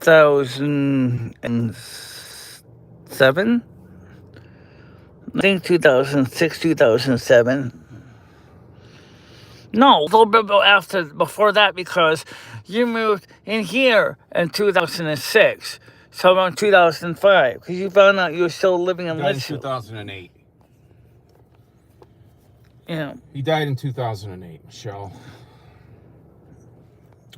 2007. I think 2006, 2007. No, a little bit before that, because you moved in here in 2006. So around 2005, because you found out you were still living in Litchfield. He died in 2008. Yeah. He died in 2008, Michele.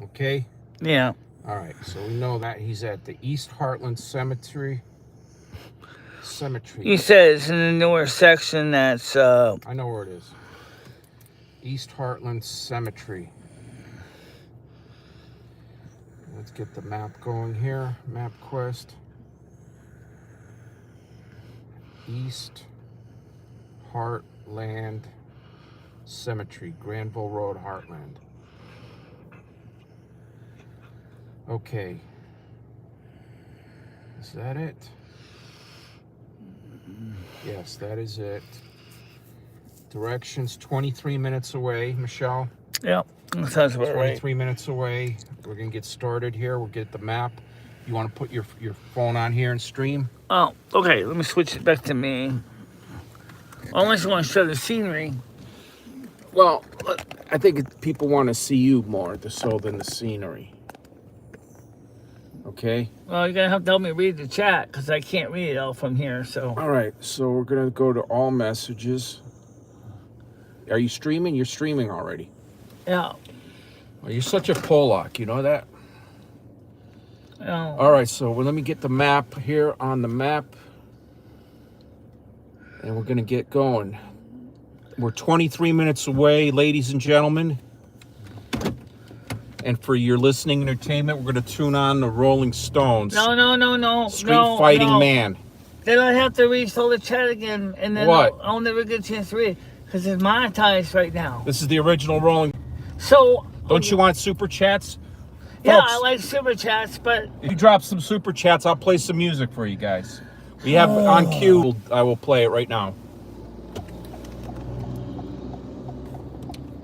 Okay? Yeah. All right, so we know that he's at the East Hartland Cemetery. He says in the newer section that's... I know where it is. East Hartland Cemetery. Let's get the map going here. MapQuest. East Hartland Cemetery, Granville Road, Hartland. Okay. Is that it? Yes, that is it. Directions 23 minutes away, Michele. Yep, that sounds about 23 minutes away. We're going to get started here. We'll get the map. You want to put your phone on here and stream? Oh, okay. Let me switch it back to me. Unless you want to show the scenery. Well, I think people want to see you more so than the scenery. Okay? Well, you're going to have to help me read the chat, because I can't read it all from here, so... All right, so we're going to go to all messages. Are you streaming? You're streaming already. Yeah. Well, you're such a Pollock, you know that? Oh. All right, so let me get the map here on the map. And we're going to get going. We're 23 minutes away, ladies and gentlemen. And for your listening entertainment, we're going to tune on the Rolling Stones. No. Street Fighting Man. Then I have to restore the chat again, and then what? I'll never get a chance to read, because it's monetized right now. This is the original Rolling. So... Don't you want super chats? Yeah, Folks, I like super chats, but... if you drop some super chats, I'll play some music for you guys. We have on cue. I will play it right now.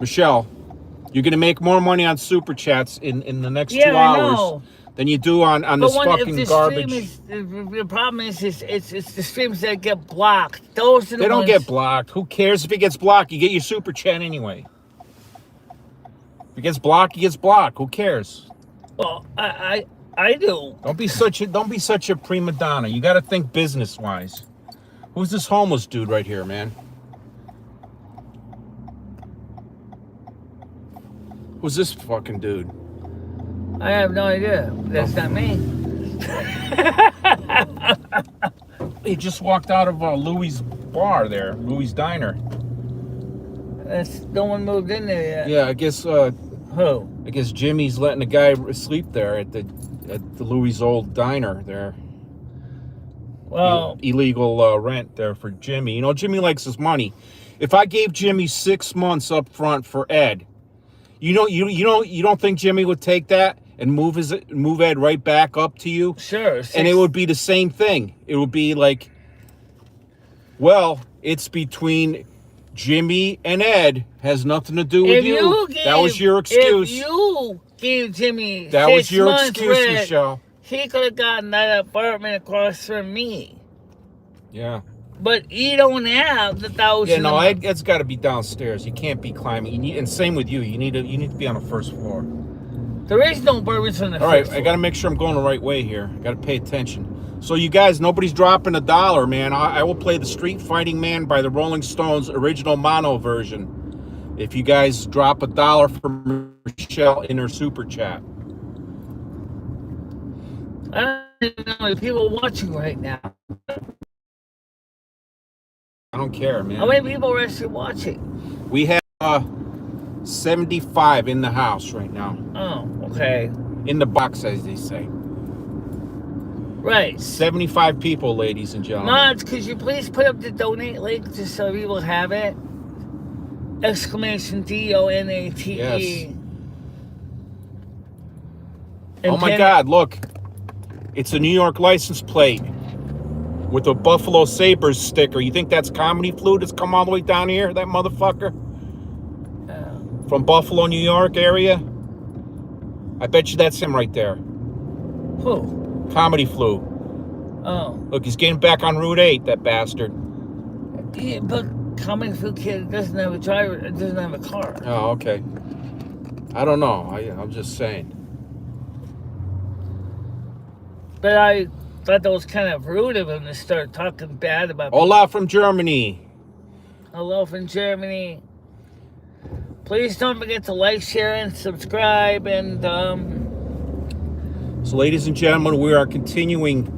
Michele, you're going to make more money on super chats in the next 2 hours than you do on this fucking garbage. The problem is it's the streams that get blocked. Those are the They don't ones... get blocked. Who cares if it gets blocked? You get your super chat anyway. If it gets blocked, it gets blocked. Who cares? Well, I do. Don't be such a prima donna. You got to think business wise. Who's this homeless dude right here, man? Who's this fucking dude? I have no idea. That's not me. He just walked out of Louis' bar there, Louis' diner. No one moved in there yet. Yeah, I guess. Who? I guess Jimmy's letting the guy sleep there at the Louis' old diner there. Well, illegal rent there for Jimmy. You know, Jimmy likes his money. If I gave Jimmy 6 months up front for Ed, you don't think Jimmy would take that and move Ed right back up to you? Sure. And it would be the same thing. It would be like, well, it's between Jimmy and Ed, has nothing to do with you. That was your excuse. If you gave Jimmy that 6 was your months excuse, rent, Michele. he could have gotten that apartment across from me. Yeah. But you don't have the 1,000. Yeah, no, it's got to be downstairs. You can't be climbing. And same with you. You need to be on the first floor. There is no bourbons on the first floor. All right, floor. I got to make sure I'm going the right way here. I got to pay attention. So you guys, nobody's dropping $1, man. I will play the Street Fighting Man by the Rolling Stones original mono version. If you guys drop $1 for Michele in her super chat. I don't even know if people are watching right now. I don't care, man. How many people are actually watching? We have 75 in the house right now. Oh, okay. In the box, as they say. Right. 75 people, ladies and gentlemen. Mods, could you please put up the donate link just so we will have it? Exclamation DONATE. Yes. Oh my God, look. It's a New York license plate with a Buffalo Sabres sticker. You think that's Comedy Flu that's come all the way down here, that motherfucker? From Buffalo, New York area? I bet you that's him right there. Who? Comedy flu. Oh. Look, he's getting back on Route 8, that bastard. Yeah, but Comedy Flu Kid doesn't have a driver, doesn't have a car. Oh, okay. I don't know. I'm just saying. But I thought that was kind of rude of him to start talking bad about Hola from Germany. Hello from Germany. Please don't forget to like, share, and subscribe. And So, ladies and gentlemen, we are continuing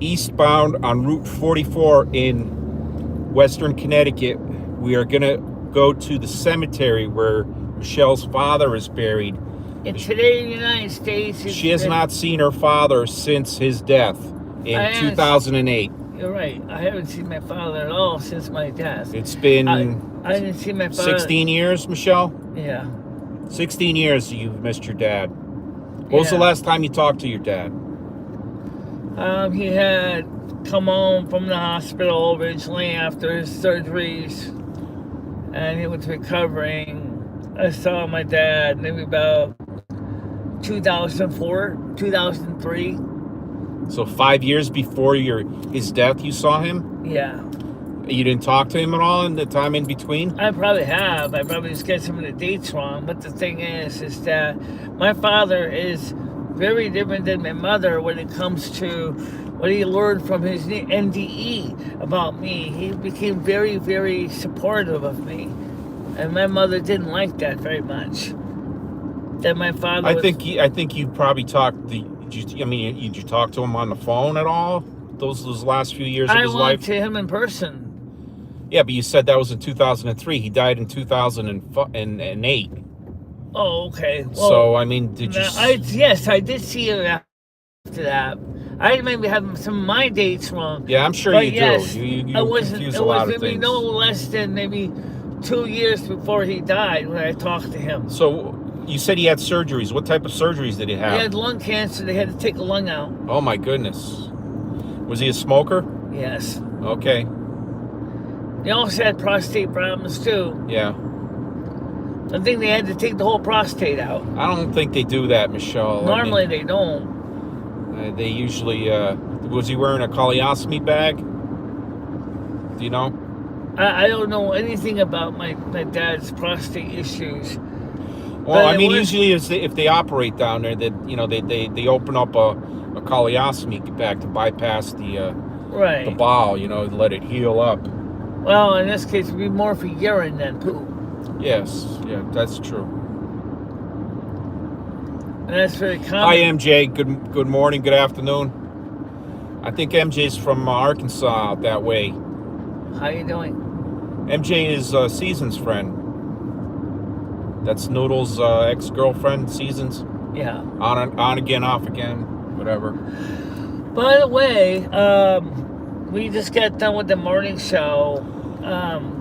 eastbound on Route 44 in Western Connecticut. We are going to go to the cemetery where Michele's father is buried. in today's United States, She has not seen her father since his death in 2008. You're right. I haven't seen my father at all since my death. It's been I didn't see my father. 16 years, Michele? Yeah. 16 years you've missed your dad. What was the last time you talked to your dad? He had come home from the hospital originally after his surgeries, and he was recovering. I saw my dad maybe about 2004, 2003. So 5 years before his death, you saw him? Yeah. You didn't talk to him at all in the time in between? I probably have. I probably just get some of the dates wrong. But the thing is that my father is very different than my mother when it comes to what he learned from his NDE about me. He became very, very supportive of me. And my mother didn't like that very much. That my father I think you probably talked did you talk to him on the phone at all? Those last few years of his life? I went to him in person. Yeah, but you said that was in 2003. He died in 2008. Oh, okay. Well, so, I mean, did you... Yes, I did see him after that. I maybe have some of my dates wrong. Yeah, I'm sure but you yes, do. You it was confuse a lot of maybe things. no less than maybe 2 years before he died when I talked to him. So, you said he had surgeries. What type of surgeries did he have? He had lung cancer. They had to take a lung out. Oh, my goodness. Was he a smoker? Yes. Okay. He also had prostate problems, too. Yeah. I think they had to take the whole prostate out. I don't think they do that, Michele. Normally, they don't. They usually... was he wearing a colostomy bag? Do you know? I don't know anything about my dad's prostate issues. Well, I mean, usually if they operate down there, that they open up a colostomy bag to bypass the bowel, let it heal up. Well, in this case, it'd be more for urine than poop. Yes, yeah, that's true. And that's very common. Hi, MJ. Good morning, good afternoon. I think MJ's from Arkansas out that way. How you doing? MJ is Season's friend. That's Noodle's ex-girlfriend, Seasons. Yeah. On again, off again, whatever. By the way, we just got done with the morning show,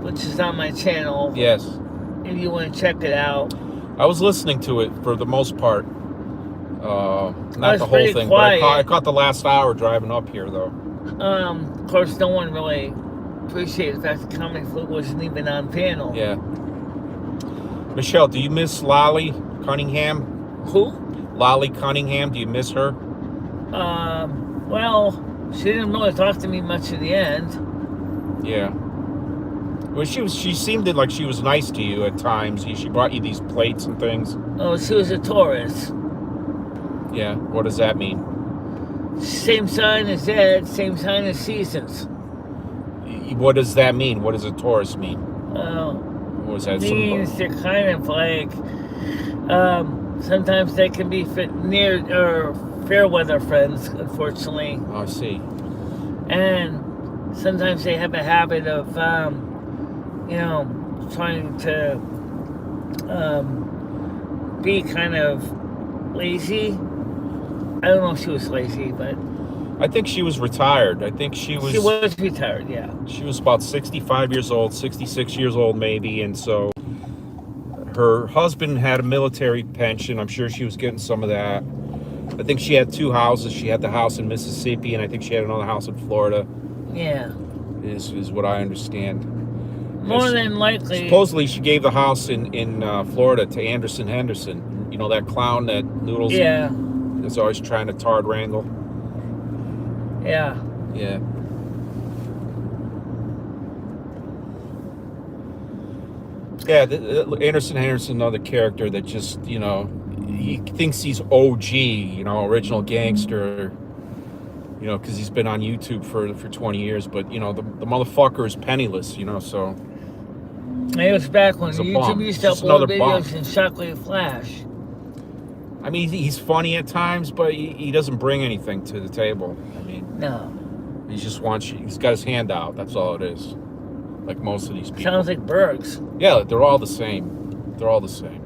which is on my channel. Yes. If you want to check it out. I was listening to it for the most part. Not the whole thing, quiet. but I caught the last hour driving up here, though. Of course, no one really appreciated the fact that Comedy Flu wasn't even on panel. Yeah. Michele, do you miss Lolly Cunningham? Who? Lolly Cunningham, do you miss her? Well, she didn't really talk to me much at the end. Yeah. Well, she seemed like she was nice to you at times. She brought you these plates and things. Oh, she was a Taurus. Yeah, what does that mean? Same sign as Ed, same sign as Seasons. What does that mean? What does a Taurus mean? Was that means they're kind of like, sometimes they can be near or fair weather friends, unfortunately. Oh, I see. And sometimes they have a habit of, trying to be kind of lazy. I don't know if she was lazy, but I think she was retired. I think she was retired, yeah. She was about 65 years old, 66 years old maybe, and so her husband had a military pension. I'm sure she was getting some of that. I think she had two houses. She had the house in Mississippi, and I think she had another house in Florida. Yeah. Is what I understand. More than likely. Supposedly she gave the house in Florida to Anderson Henderson. You know, that clown that Noodles is always trying to tard wrangle. Yeah. Yeah. Yeah, Anderson Henderson's another character that just, you know, he thinks he's OG, you know, original gangster, you know, because he's been on YouTube for 20 years. But, you know, the motherfucker is penniless, you know, so. It was back when He's a YouTube bum. used He's to just another upload bum. videos in Shockwave Flash. I mean, he's funny at times, but he doesn't bring anything to the table. I mean, No. he just wants you. He's got his hand out. That's all it is. Like most of these people. Sounds like Bergs. Yeah, they're all the same. They're all the same.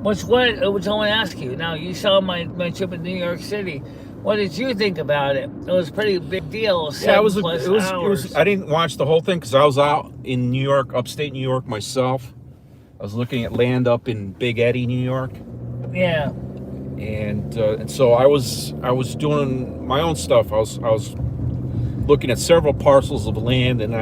Which I want to ask you. Now, you saw my trip in New York City. What did you think about it? It was a pretty big deal. Yeah, it was. Hours. I didn't watch the whole thing because I was out in New York, upstate New York myself. I was looking at land up in Big Eddy, New York. Yeah. And so I was doing my own stuff. I was looking at several parcels of land, and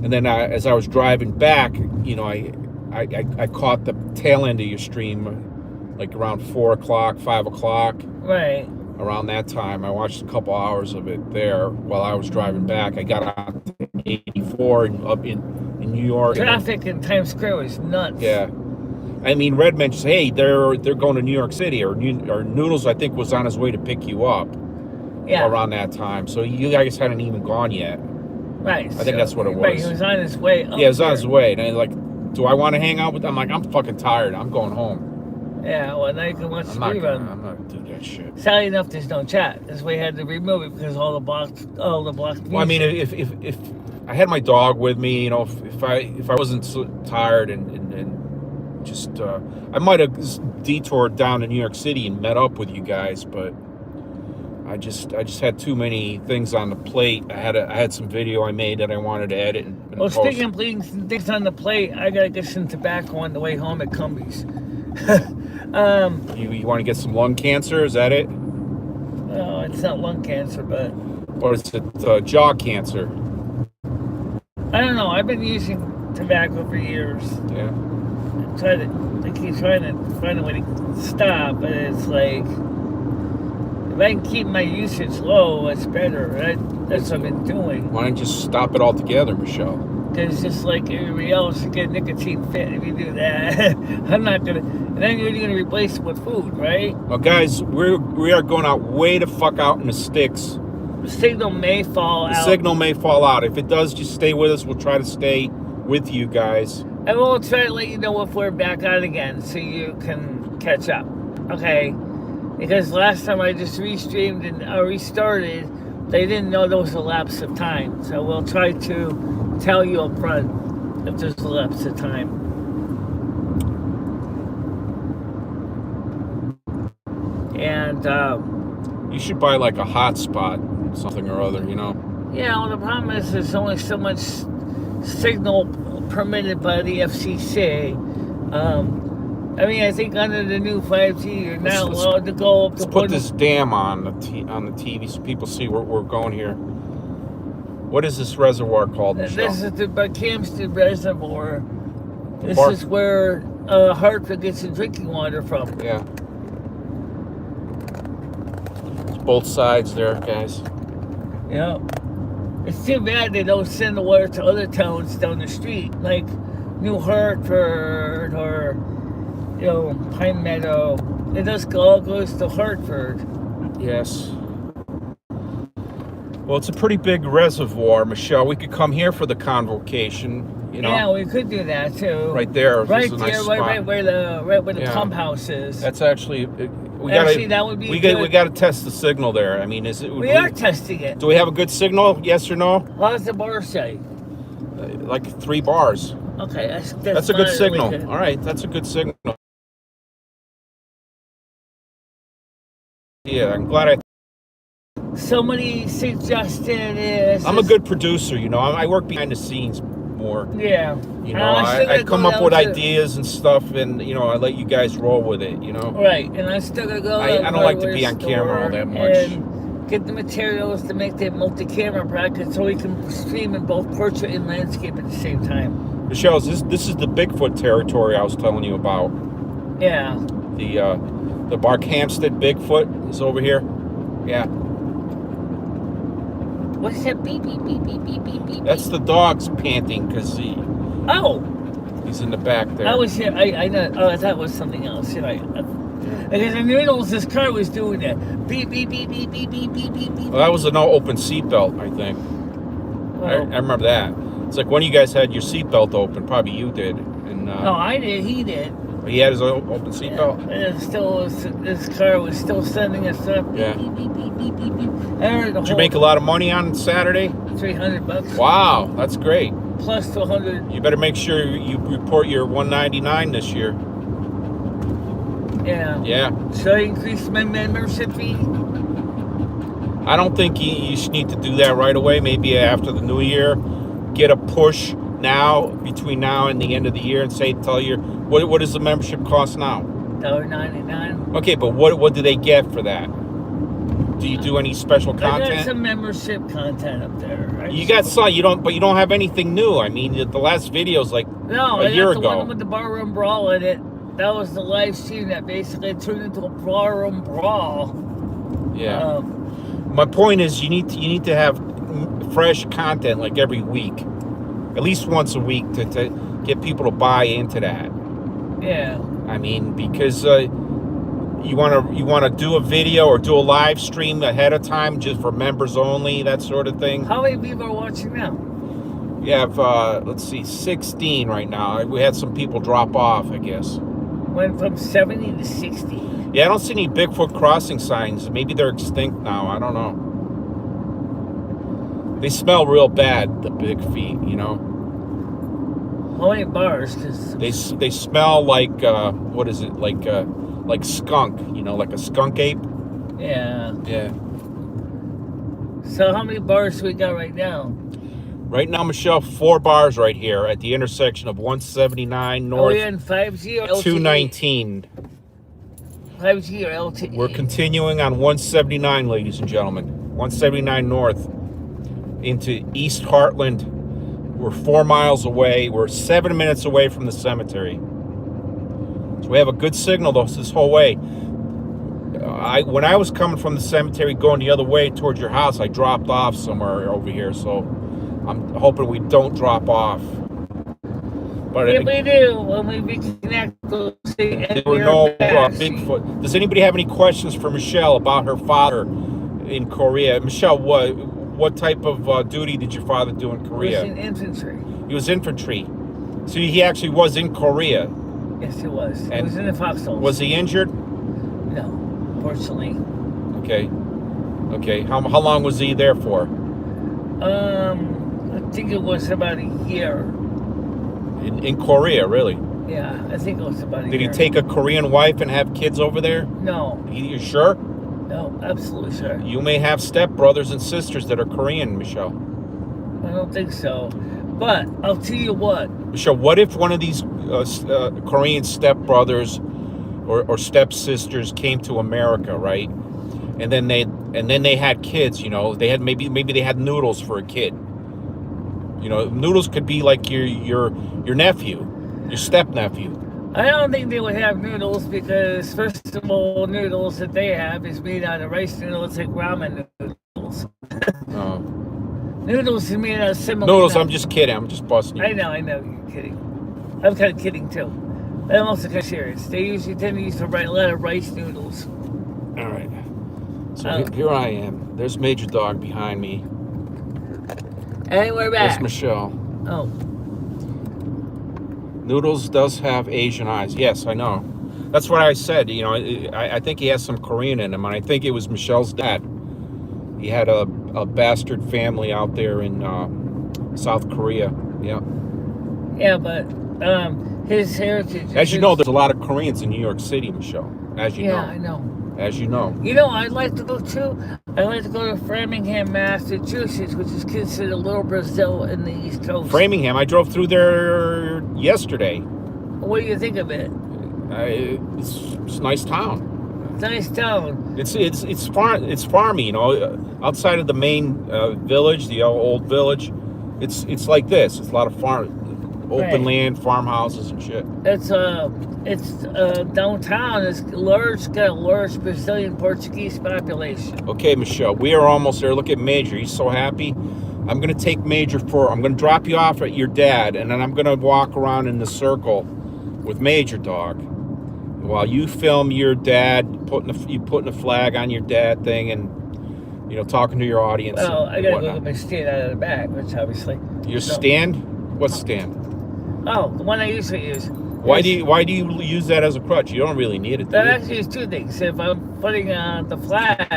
then as I was driving back, you know, I caught the tail end of your stream, like around 4 o'clock, 5 o'clock. Right. Around that time, I watched a couple hours of it there while I was driving back. I got on 84 and up in New York. Traffic in Times Square was nuts. Yeah. I mean, Red mentions, hey, they're going to New York City, or Noodles, I think, was on his way to pick you up. Yeah. Around that time, so you guys hadn't even gone yet. Right. I think that's what it was. Right, he was on his way. Yeah, he was on his way, and I like, do I want to hang out with them? I'm like, I'm fucking tired. I'm going home. Yeah, well, now you can watch the rerun. I'm not gonna do that shit. Sadly enough, there's no chat. That's why we had to remove it because all the blocked Well, I mean, if I had my dog with me, you know, if I wasn't so tired and just I might have detoured down to New York City and met up with you guys, but I just had too many things on the plate. I had some video I made that I wanted to edit and well, post. speaking of things on the plate, I gotta get some tobacco on the way home at Cumbies. You want to get some lung cancer? Is that it? No, it's not lung cancer, but Or is it jaw cancer? I don't know. I've been using tobacco for years. Yeah. I keep trying to find a way to stop, but it's like if I can keep my usage low, it's better. Right? That's what I've been doing. Why don't you just stop it altogether, Michele? Because just like everybody else, you get nicotine fit if you do that. I'm not gonna. And then you're gonna replace it with food, right? Well, guys, we are going out way the fuck out in the sticks. The signal may fall out. The signal may fall out. If it does, just stay with us. We'll try to stay with you guys. And we'll try to let you know if we're back on again so you can catch up. Okay? Because last time I just restreamed and restarted, they didn't know there was a lapse of time. So we'll try to tell you up front if there's a lapse of time. And you should buy like a hotspot, something or other, you know. Yeah, well, the problem is there's only so much signal permitted by the FCC. I mean, I think under the new 5G, you're now allowed to go up to. Let's put this dam on the TV so people see where we're going here. What is this reservoir called, Michele? This is the Camsted Reservoir. This is where Hartford gets its drinking water from. Yeah. It's both sides there, guys. Yeah. It's too bad they don't send the water to other towns down the street, like New Hartford or, you know, Pine Meadow. It just all goes to Hartford. Yes. Well, it's a pretty big reservoir, Michele. We could come here for the convocation, you know. Yeah, we could do that too. Right there. Right there, nice right where the pump house is. That's actually. That would be good. We got to test the signal there. I mean, is it? We are testing it. Do we have a good signal? Yes or no? How does the bar say? Like 3 bars. Okay, that's a good signal. Good. All right, that's a good signal. Yeah, I'm glad somebody suggested is. I'm a good producer, you know. I work behind the scenes more. Yeah. You know, I come up with ideas and stuff, and you know, I let you guys roll with it. You know. Right, and I'm still gonna go. I don't like to be on camera all that much. And get the materials to make that multi-camera bracket so we can stream in both portrait and landscape at the same time. Michele, this is the Bigfoot territory I was telling you about. Yeah. The The Barkhamsted Bigfoot is over here. Yeah. What's that beep, beep, beep, beep, beep, beep, beep? That's the dog's panting because Oh! he's in the back there. I was here. I know. Oh, I thought it was something else. You're right. Because in the middle, this car was doing that. Beep, beep, beep, beep, beep, beep, beep, beep, beep. Well, that was a no open seatbelt, I think. I remember that. It's like one of you guys had your seatbelt open. Probably you did. And, no, I did. He did. He had his open seatbelt? Yeah. And it still was, this car was still sending us up. Yeah. Beep, beep, beep, beep, beep, beep. Did you make a lot of money on Saturday? $300. Wow, that's great. Plus 200. You better make sure you report your $199 this year. Yeah. Yeah. Should I increase my membership fee? I don't think you should need to do that right away. Maybe after the new year. Get a push now, between now and the end of the year, and tell you, what does the membership cost now? $1.99. Okay, but what do they get for that? Do you do any special content? I got some membership content up there. You got some, but you don't have anything new. I mean, the last video's like a year ago. The one with the barroom brawl in it. That was the live stream that basically turned into a barroom brawl. Yeah. My point is, you need to have fresh content like every week, at least once a week, to get people to buy into that. Yeah. I mean, because you want to do a video or do a live stream ahead of time just for members only, that sort of thing. How many people are watching now? We have let's see, 16 right now. We had some people drop off, I guess. Went from 70 to 60. Yeah, I don't see any Bigfoot crossing signs. Maybe they're extinct now. I don't know. They smell real bad, the big feet, you know. How many bars? Cause they smell like what is it, like skunk, you know, like a skunk ape. Yeah. Yeah. So how many bars do we got right now? Right now, Michele, 4 bars right here at the intersection of 179 North. Are we in 5G or LTE? 219. 5G or LTE? We're continuing on 179, ladies and gentlemen. 179 North into East Hartland. We're 4 miles away. We're 7 minutes away from the cemetery. So we have a good signal this whole way. When I was coming from the cemetery going the other way towards your house, I dropped off somewhere over here. So I'm hoping we don't drop off. But if we do, when we reconnect, we'll see. There were no Bigfoot. Does anybody have any questions for Michele about her father in Korea? Michele, what type of duty did your father do in Korea? He was in infantry. He was infantry. So he actually was in Korea. Yes, he was. And he was in the foxholes. Was he injured? No, fortunately. Okay. Okay. How long was he there for? I think it was about a year. In Korea, really? Yeah, I think it was about a year. Did he take a Korean wife and have kids over there? No. You sure? No, absolutely sure. You may have stepbrothers and sisters that are Korean, Michele. I don't think so. But I'll tell you what. Michele, what if one of these Korean stepbrothers or stepsisters came to America, right? And then they had kids, you know. They had maybe they had noodles for a kid. You know, noodles could be like your nephew, your step nephew. I don't think they would have noodles because, first of all, noodles that they have is made out of rice noodles like ramen noodles. Oh. Noodles is made out of similar. Noodles, I'm just kidding. I'm just busting you. I know, you're kidding. I'm kind of kidding too. But I'm also kind of serious. They usually tend to use a lot of rice noodles. All right. So here I am. There's Major Dog behind me. And we're back. There's Michele. Oh. Noodles does have Asian eyes. Yes, I know. That's what I said. You know, I think he has some Korean in him, and I think it was Michele's dad. He had a bastard family out there in South Korea. Yeah. Yeah, but his heritage. As you know, there's a lot of Koreans in New York City, Michele. As you know. Yeah, I know. As you know. You know, I'd like to go too. I'd like to go to Framingham, Massachusetts, which is considered a little Brazil in the East Coast. Framingham. I drove through there yesterday. What do you think of it? It's a nice town. Nice town. It's farmy, you know. Outside of the main village, the old village, it's like this. It's a lot of open land, farmhouses and shit. It's downtown. It's large, got a large Brazilian Portuguese population. Okay, Michele, we are almost there. Look at Major. He's so happy. I'm going to take Major I'm going to drop you off at your dad, and then I'm going to walk around in the circle with Major Dog while you film your dad, putting a flag on your dad thing, and, you know, talking to your audience. Well, I got to go get my stand out of the back, which obviously. Your stand? What stand? Oh, the one I usually use. Why do you use that as a crutch? You don't really need it. That actually is two things. If I'm putting the flag,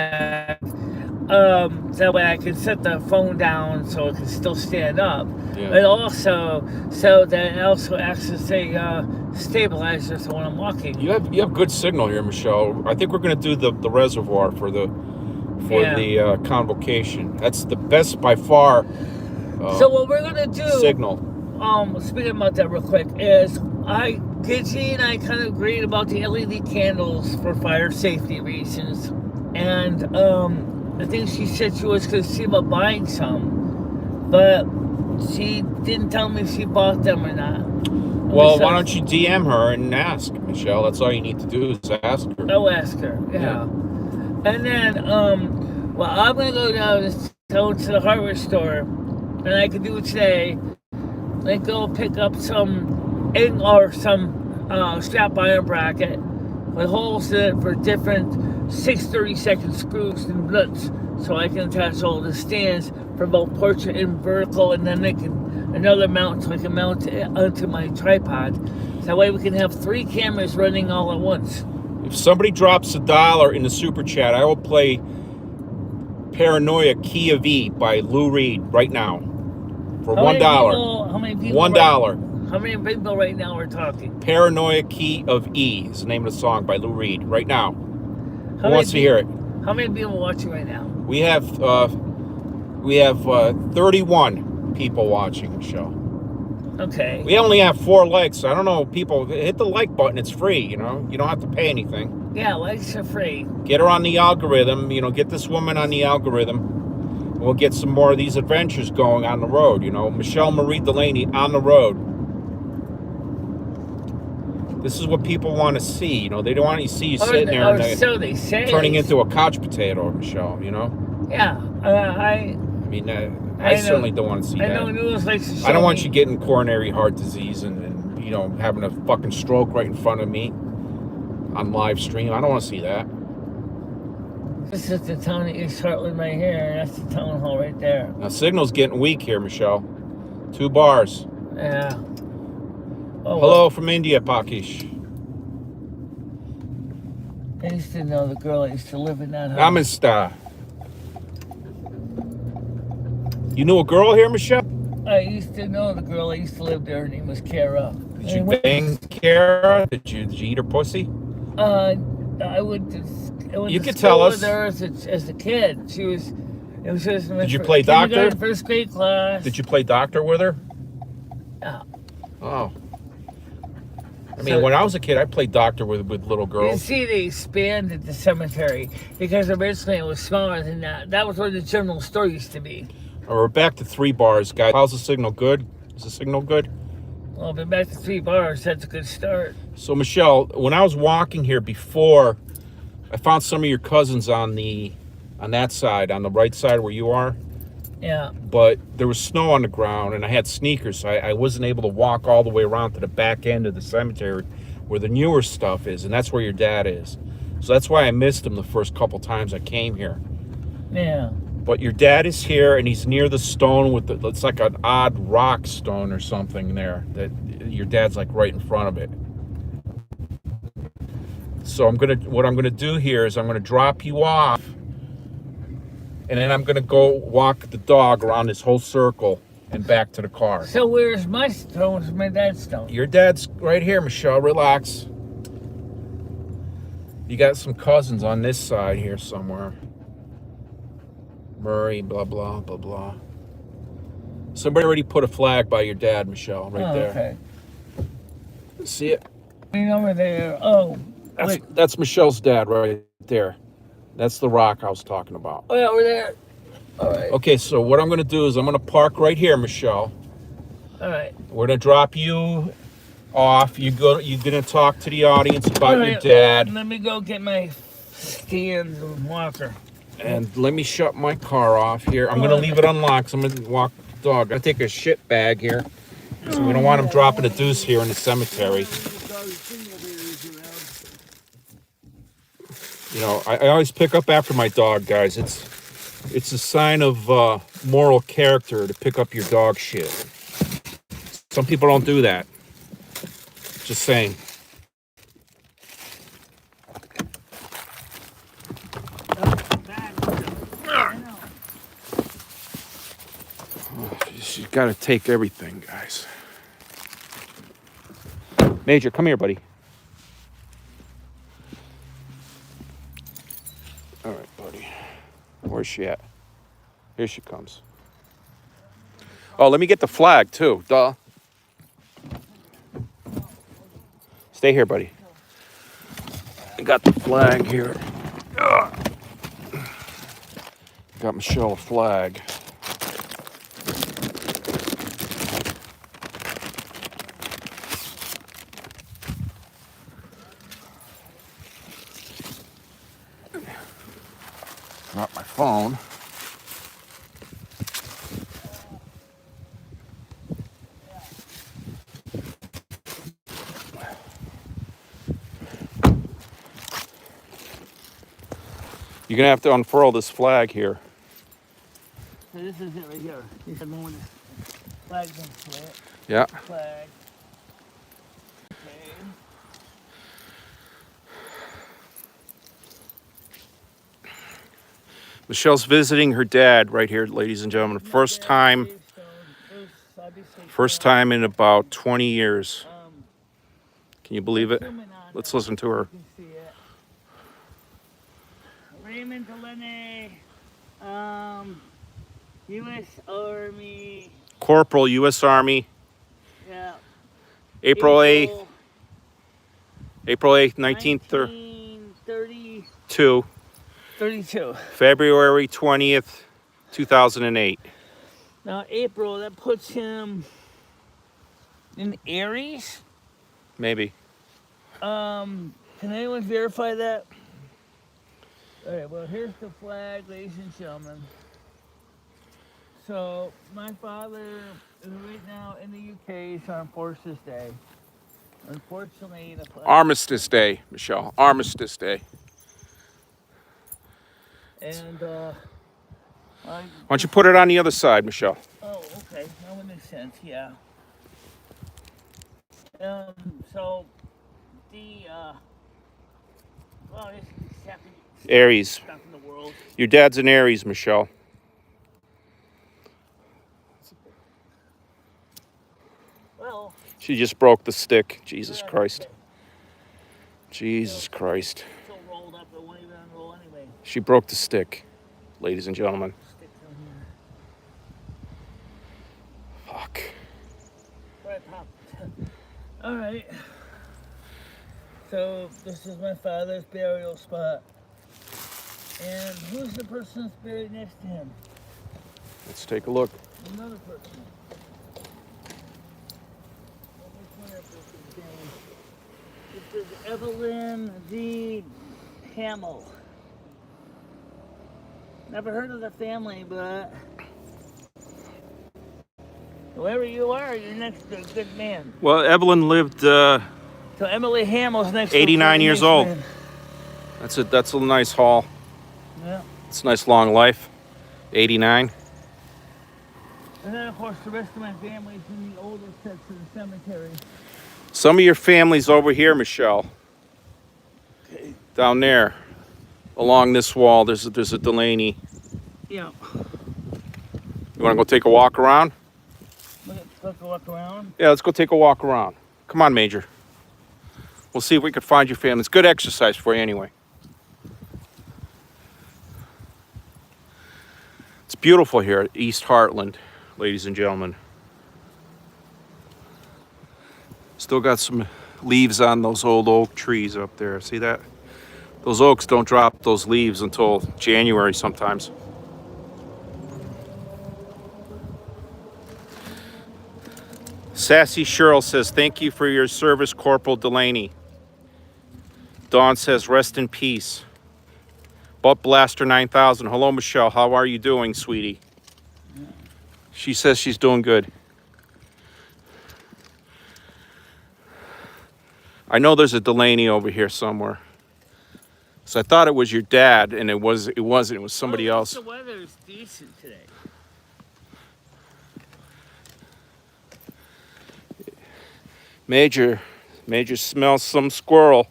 that way I can set the phone down so it can still stand up. Yeah. But also, so that it also acts as a stabilizer. So when I'm walking, you have good signal here, Michele. I think we're going to do the reservoir for the convocation. That's the best by far. So what we're going to do signal. Speaking about that real quick, is Gidgey and I kind of agreed about the LED candles for fire safety reasons, and I think she said she was going to see about buying some, but she didn't tell me if she bought them or not. Well, why don't you DM her and ask, Michele? That's all you need to do is ask her. I'll ask her, yeah. And then, well, I'm going to go down to the hardware store, and I can do it today. Like go pick up some strap iron bracket with holes in it for different 6/32 screws and nuts, so I can attach all the stands for both portrait and vertical, and then another mount so I can mount it onto my tripod. So that way we can have 3 cameras running all at once. If somebody drops $1 in the super chat, I will play Paranoia Key of E by Lou Reed right now. For $1. How many people? $1. How many people right now are talking? Paranoia Key of E is the name of the song by Lou Reed right now. Who wants to hear it? How many people watching right now? We have 31 people watching the show. Okay. We only have 4 likes. I don't know. People, hit the like button. It's free. You know, you don't have to pay anything. Yeah, likes are free. Get her on the algorithm. You know, get this woman on the algorithm. We'll get some more of these adventures going on the road, you know. MicheleMarieDalene on the road. This is what people want to see, you know. They don't want to see you sitting there and so they say, turning into a couch potato, Michele, you know. Yeah, I certainly don't want to see that. I know news likes to show I don't want you getting coronary heart disease and, you know, having a fucking stroke right in front of me on live stream. I don't want to see that. This is the town of East Hartland right here, and that's the town hall right there. Now, signal's getting weak here, Michele. 2 bars. Yeah. Oh, hello from India, Pakish. I used to know the girl that used to live in that house. Namaste. You knew a girl here, Michele? I used to know the girl that used to live there. Her name was Kara. Did you bang Kara? Did you eat her pussy? I would. You could tell us. With her as a kid, it was just. Did you play doctor? First grade class. Did you play doctor with her? Yeah. Oh. I mean, when I was a kid, I played doctor with little girls. You see, they expanded the cemetery because originally it was smaller than that. That was where the general store used to be. All right, we're back to 3 bars, guys. How's the signal? Good? Is the signal good? Well, been back to 3 bars. That's a good start. So, Michele, when I was walking here before, I found some of your cousins on that side, on the right side where you are. Yeah. But there was snow on the ground, and I had sneakers, so I wasn't able to walk all the way around to the back end of the cemetery where the newer stuff is, and that's where your dad is. So that's why I missed him the first couple times I came here. Yeah. But your dad is here, and he's near the stone with it's like an odd rock stone or something there that your dad's like right in front of it. So what I'm gonna do here is I'm gonna drop you off, and then I'm gonna go walk the dog around this whole circle and back to the car. So where's my stone? Where's my dad's stone? Your dad's right here, Michele. Relax. You got some cousins on this side here somewhere. Murray, blah, blah, blah, blah. Somebody already put a flag by your dad, Michele, right there. Okay. See it? Over there. Oh. That's Michelle's dad right there. That's the rock I was talking about. Oh, yeah, over there. All right. Okay, so what I'm going to do is I'm going to park right here, Michele. All right. We're gonna drop you off. You're gonna talk to the audience about All your right, dad. let me go get my stand and walker. And let me shut my car off here. I'm gonna leave it unlocked. So I'm gonna walk the dog. I'm gonna take a shit bag here. So we don't want him dropping a deuce here in the cemetery. You know, I always pick up after my dog, guys. It's a sign of moral character to pick up your dog shit. Some people don't do that. Just saying. She's got to take everything, guys. Major, come here, buddy. All right, buddy. Where's she at? Here she comes. Oh, let me get the flag, too. Duh. Stay here, buddy. I got the flag here. Ugh. Got Michele a flag. Not my phone. You're gonna have to unfurl this flag here. So this is it right here. This is the one with the flag next to it. Yeah. Flag. Okay. Michele's visiting her dad right here, ladies and gentlemen. First time in about 20 years. Can you believe it? Let's listen to her. Raymond Dalene, U.S. Army. Corporal, U.S. Army. Yeah. April 8th, 1932. 32. February 20th, 2008. Now, April, that puts him in Aries? Maybe. Can anyone verify that? All right, well, here's the flag, ladies and gentlemen. So, my father is right now in the UK. He's on Forces Day. Unfortunately, the flag... Armistice Day, Michele. Armistice Day. And, why don't you put it on the other side, Michele? Oh, okay. That would make sense, yeah. So, the, well, it's exactly... Aries. Stuff in the world. Your dad's an Aries, Michele. Well... She just broke the stick. Jesus Christ. Jesus Christ. It's so rolled up, it won't even unroll anyway. She broke the stick, ladies and gentlemen. Fuck. All right. So this is my father's burial spot. And who's the person that's buried next to him? Let's take a look. Another person. Which one is this name? This is Evelyn D. Hamill. Never heard of the family, but whoever you are, you're next to a good man. Well, Evelyn lived So Emily Hamill's next to 89 years old. Man. That's a nice haul. Yeah. It's a nice long life. 89. And then of course the rest of my family's in the older sets of the cemetery. Some of your family's over here, Michele. Okay. Down there. Along this wall, there's a Dalene. Yeah. You want to go take a walk around? Let's go walk around. Yeah, let's go take a walk around. Come on, Major. We'll see if we can find your family. It's good exercise for you anyway. It's beautiful here at East Hartland, ladies and gentlemen. Still got some leaves on those old oak trees up there. See that? Those oaks don't drop those leaves until January sometimes. Sassy Cheryl says, thank you for your service, Corporal Delaney. Dawn says, rest in peace. Butt Blaster 9000. Hello, Michele. How are you doing, sweetie? She says she's doing good. I know there's a Delaney over here somewhere. So I thought it was your dad, and it wasn't. It was somebody else. The weather is decent today. Major smells some squirrel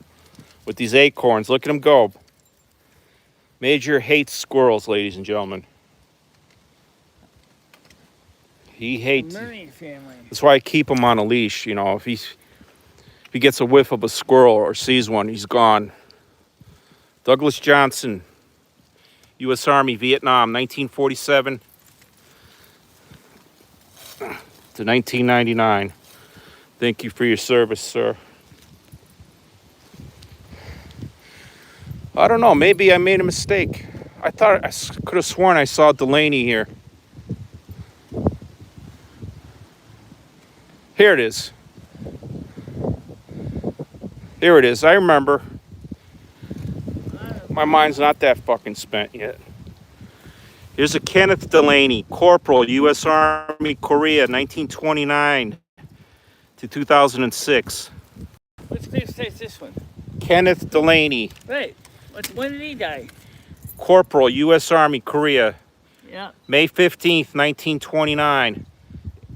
with these acorns. Look at him go. Major hates squirrels, ladies and gentlemen. He hates. Murray family. That's why I keep him on a leash. You know, if he gets a whiff of a squirrel or sees one, he's gone. Douglas Johnson, U.S. Army, Vietnam, 1947 to 1999. Thank you for your service, sir. I don't know. Maybe I made a mistake. I thought I could have sworn I saw Delaney here. Here it is. Here it is. I remember. My mind's not that fucking spent yet. Here's a Kenneth Delaney, Corporal, U.S. Army, Korea, 1929 to 2006. Which place takes this one? Kenneth Delaney. Right. When did he die? Corporal, U.S. Army, Korea. Yeah. May 15th, 1929.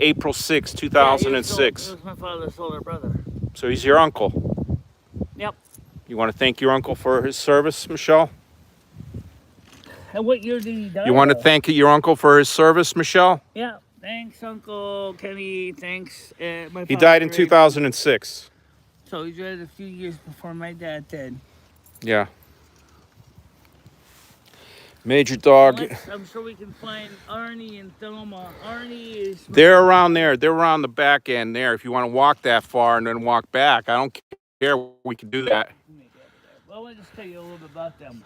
April 6th, 2006. He was my father's older brother. So he's your uncle. Yep. You want to thank your uncle for his service, Michele? And what year did he die? You want to thank your uncle for his service, Michele? Yeah. Thanks, Uncle Kenny. Thanks. My He died in 2006. So he died a few years before my dad did. Yeah. Major Dog. I'm sure we can find Arnie and Thelma. Arnie is... They're around there. They're around the back end there. If you want to walk that far and then walk back, I don't care. We can do that. Well, I'll just tell you a little bit about them.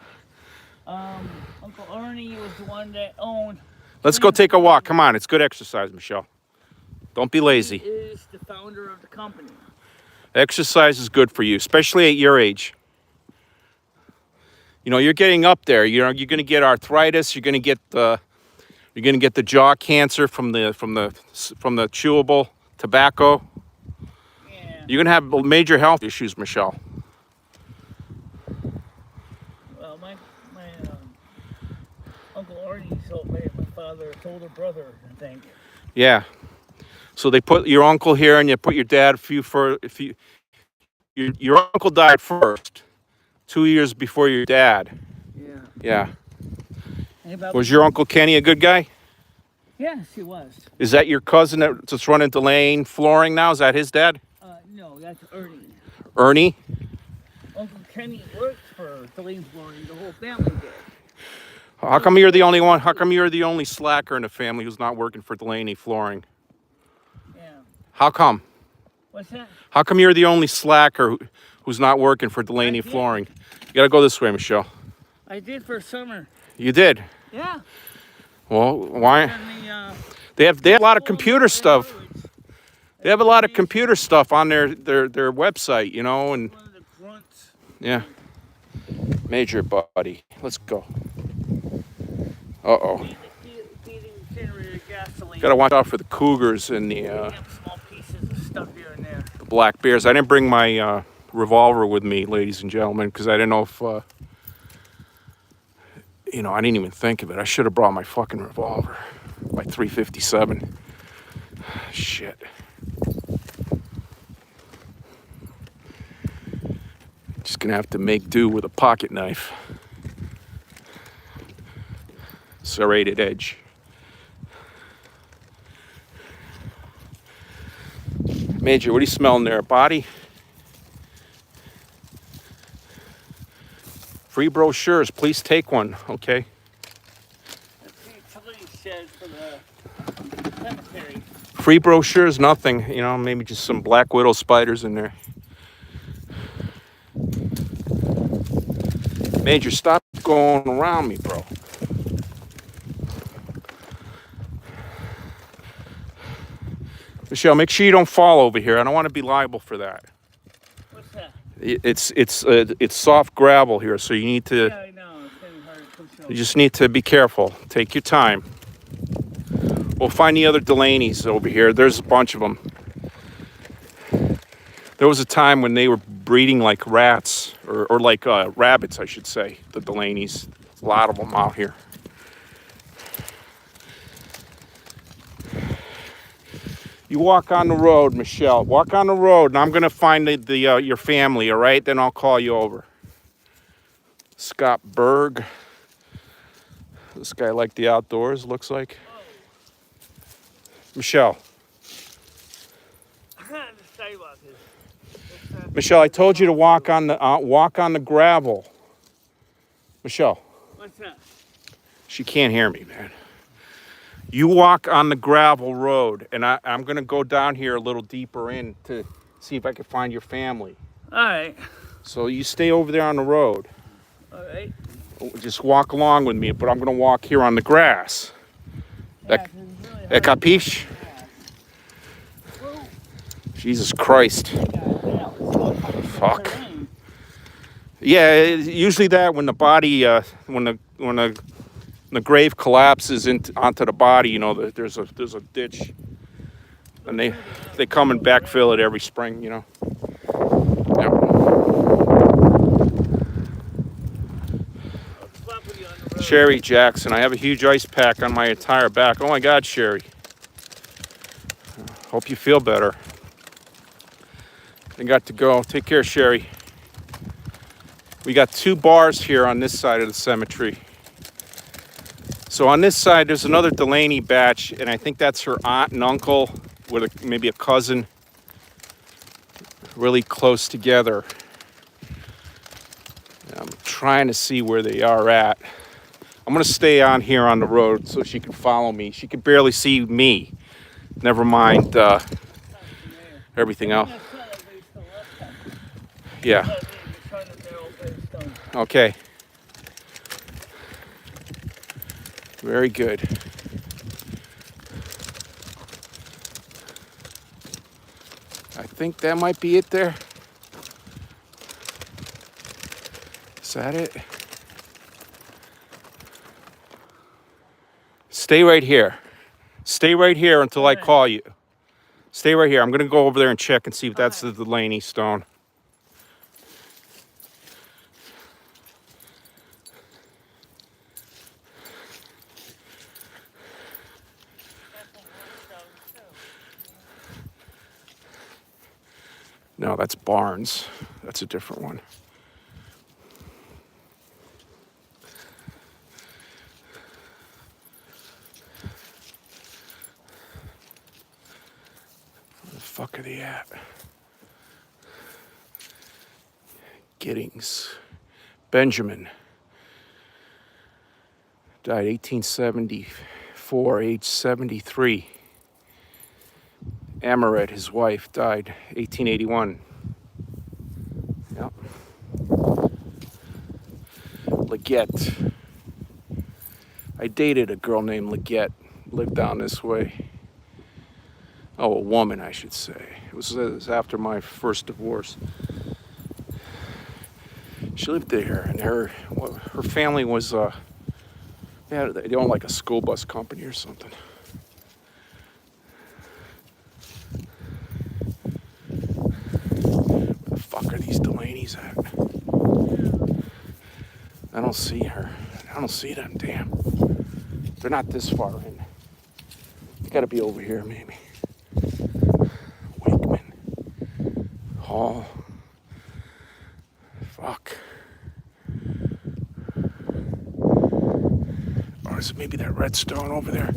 Uncle Arnie was the one that owned... Let's go take a walk. Come on. It's good exercise, Michele. Don't be lazy. He is the founder of the company. Exercise is good for you, especially at your age. You know, you're getting up there. You know, you're going to get arthritis. You're going to get the jaw cancer from the chewable tobacco. Yeah. You're going to have major health issues, Michele. Well, my Uncle Arnie told my father's older brother, I think. Yeah. So they put your uncle here, and you put your dad. Your uncle died first, 2 years before your dad. Yeah. Yeah. Was your Uncle Kenny a good guy? Yes, he was. Is that your cousin that's running Dalene Flooring now? Is that his dad? No, that's Ernie. Ernie? Uncle Kenny worked for Dalene Flooring. The whole family did. How come you're the only one? How come you're the only slacker in the family who's not working for Dalene Flooring? Yeah. How come? What's that? How come you're the only slacker who's not working for Dalene Flooring? You gotta go this way, Michele. I did for summer. You did? Yeah. Well, why? They have a lot of computer stuff. They have a lot of computer stuff on their website, you know, and One of the grunts. yeah. Major buddy. Let's go. Uh-oh. Gotta watch out for the cougars and the Small pieces of stuff here and there. black bears. I didn't bring my revolver with me, ladies and gentlemen, because I didn't know if you know, I didn't even think of it. I should have brought my fucking revolver. My .357. Shit. Just gonna have to make do with a pocket knife. Serrated edge. Major, what are you smelling there? A body? Free brochures, please take one, okay? That's the utility shed for the cemetery. Free brochures, nothing. You know, maybe just some black widow spiders in there. Major, stop going around me, bro. Michele, make sure you don't fall over here. I don't want to be liable for that. What's that? It's soft gravel here, so you need to. Yeah, I know. It's getting hard to push over. You just need to be careful. Take your time. We'll find the other Delanes over here. There's a bunch of them. There was a time when they were breeding like rats, or like rabbits, I should say, the Delanes. There's a lot of them out here. You walk on the road, Michele. Walk on the road, and I'm going to find your family, all right? Then I'll call you over. Scott Berg. This guy liked the outdoors, looks like. Michele. The sidewalk is. Michele, I told you to walk on the gravel. Michele. What's that? She can't hear me, man. You walk on the gravel road, and I'm going to go down here a little deeper in to see if I can find your family. All right. So you stay over there on the road. All right. Just walk along with me, but I'm going to walk here on the grass. Yeah, E capisci? Jesus Christ. Fuck. Yeah, usually that when the body, when the grave collapses onto the body, you know, there's a ditch, and they come and backfill it every spring, you know. Yep. Sherry Jackson, I have a huge ice pack on my entire back. Oh my God, Sherry. Hope you feel better. I got to go. Take care, Sherry. We got 2 bars here on this side of the cemetery. So on this side, there's another Dalene batch, and I think that's her aunt and uncle with maybe a cousin, really close together. I'm trying to see where they are at. I'm going to stay on here on the road so she can follow me. She can barely see me. Never mind everything else. Yeah. Okay. Very good. I think that might be it there. Is that it? Stay right here. Stay right here until I call you. Stay right here. I'm going to go over there and check and see if that's the Dalene stone. No, that's Barnes. That's a different one. Where the fuck are they at? Giddings. Benjamin. Died 1874, age 73. Amaret, his wife, died 1881. Yep. Leggett. I dated a girl named Leggett. Lived down this way. Oh, a woman, I should say. It was after my first divorce. She lived there, and her family was they owned like a school bus company or something. Are these Delanes at? I don't see her. I don't see them, damn. They're not this far in. They gotta be over here, maybe. Wakeman. Hall. Fuck. Or is it maybe that red stone over there?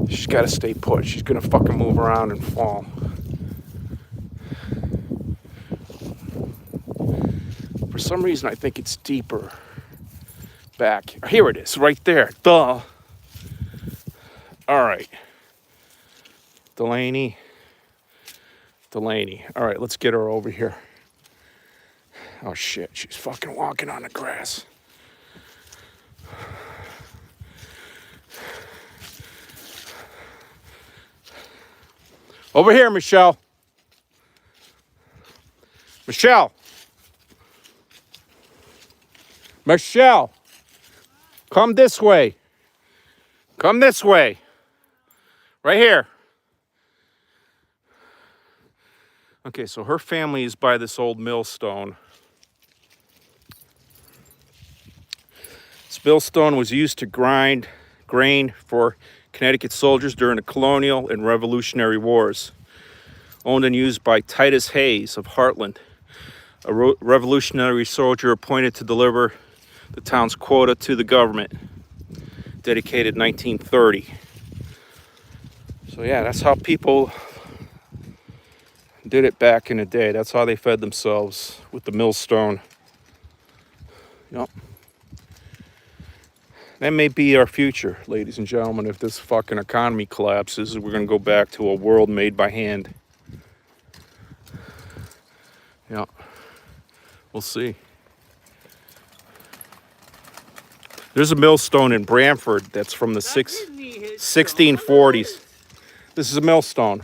She's gotta stay put. She's gonna fucking move around and fall. For some reason, I think it's deeper back. Here it is, right there. Duh. All right. Dalene. All right, let's get her over here. Oh, shit. She's fucking walking on the grass. Over here, Michele. Michele. Michele. Come this way. Come this way. Right here. Okay, so her family is by this old millstone. This millstone was used to grind grain for Connecticut soldiers during the colonial and Revolutionary Wars. Owned and used by Titus Hayes of Hartland, a revolutionary soldier appointed to deliver the town's quota to the government. Dedicated 1930. So yeah, that's how people did it back in the day. That's how they fed themselves, with the millstone. Yep. That may be our future, ladies and gentlemen. If this fucking economy collapses, we're going to go back to a world made by hand. Yeah. We'll see. There's a millstone in Brantford that's from the 1640s. This is a millstone.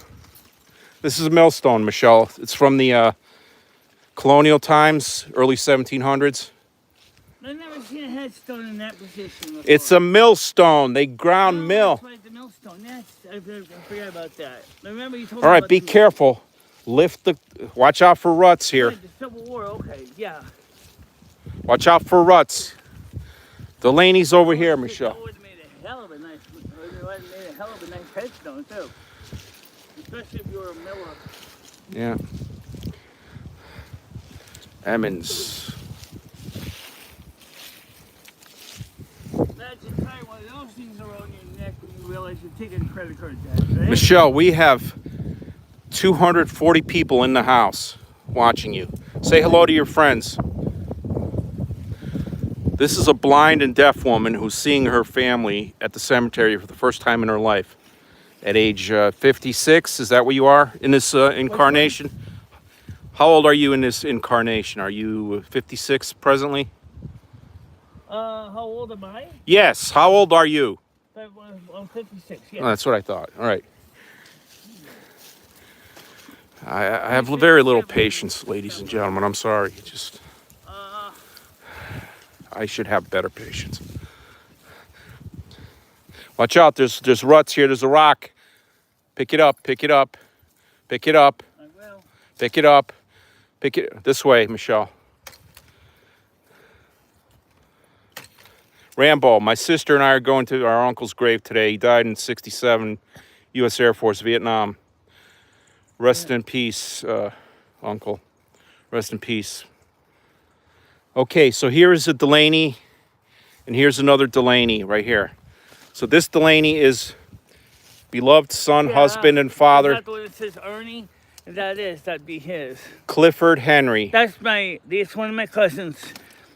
This is a millstone, Michele. It's from the colonial times, early 1700s. I've never seen a headstone in that position before. It's a millstone. They ground mill. That's right, the millstone. I forgot about that. I remember you told me All right, about be careful. Lift the. Watch out for ruts here. The Civil War. Okay, yeah. Watch out for ruts. Dalene's over here, Michele. That would have made a hell of a nice headstone too. Especially if you were a miller. Yeah. Emmons. Imagine tying one of those things around your neck when you realize you're taking a credit card debt, right? Michele, we have 240 people in the house watching you. Say hello to your friends. This is a blind and deaf woman who's seeing her family at the cemetery for the first time in her life. At age 56, is that what you are in this incarnation? How old are you in this incarnation? Are you 56 presently? How old am I? Yes, how old are you? I'm 56, yeah. Oh, that's what I thought. All right. I have very little patience, ladies and gentlemen. I'm sorry. Just I should have better patience. Watch out. There's ruts here. There's a rock. Pick it up. Pick it up. Pick it up. I will. Pick it up. Pick it this way, Michele. Rambo, my sister and I are going to our uncle's grave today. He died in '67, U.S. Air Force, Vietnam. Rest in peace, Uncle. Rest in peace. Okay, so here is a Dalene, and here's another Dalene right here. So this Dalene is beloved son, husband, and father. Is that the one that says Ernie? That'd be his. Clifford Henry. That's one of my cousins.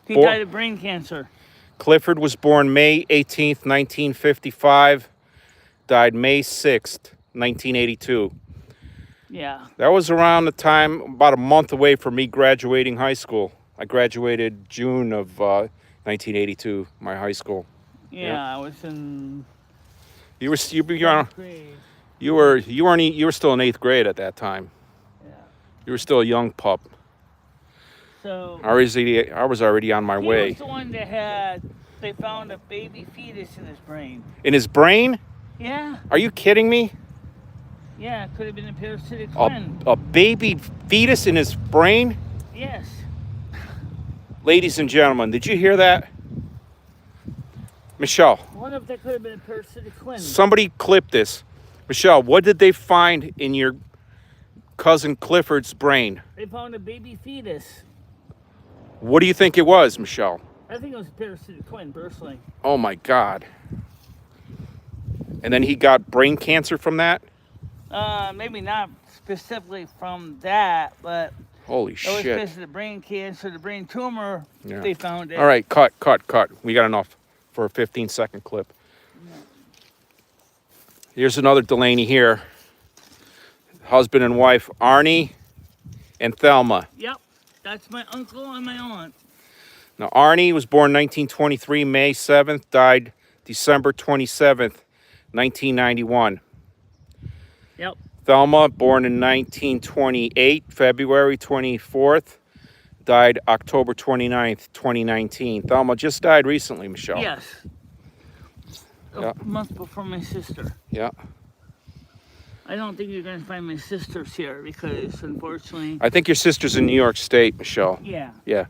He died of brain cancer. Clifford was born May 18th, 1955. Died May 6th, 1982. Yeah. That was around the time, about a month away from me graduating high school. I graduated June of 1982, my high school. Yeah, I was in. You were grade. you were still in 8th grade at that time. Yeah. You were still a young pup. So I was already on my way. He was the one that they found a baby fetus in his brain. In his brain? Yeah. Are you kidding me? Yeah, it could have been a parasitic twin. A baby fetus in his brain? Yes. Ladies and gentlemen, did you hear that? Michele. What if that could have been a parasitic twin? Somebody clip this. Michele, what did they find in your cousin Clifford's brain? They found a baby fetus. What do you think it was, Michele? I think it was a parasitic twin, personally. Oh my God. And then he got brain cancer from that? Maybe not specifically from that, but holy it shit. was because of the brain cancer, the brain tumor, they found it. All right, cut. We got enough for a 15-second clip. Yeah. Here's another Dalene here. Husband and wife, Arnie and Thelma. Yep, that's my uncle and my aunt. Now, Arnie was born 1923, May 7th, died December 27th, 1991. Yep. Thelma, born in 1928, February 24th. Died October 29th, 2019. Thelma just died recently, Michele. Yes. Yeah. A month before my sister. Yeah. I don't think you're going to find my sisters here because, unfortunately... I think your sister's in New York State, Michele. Yeah. Yeah.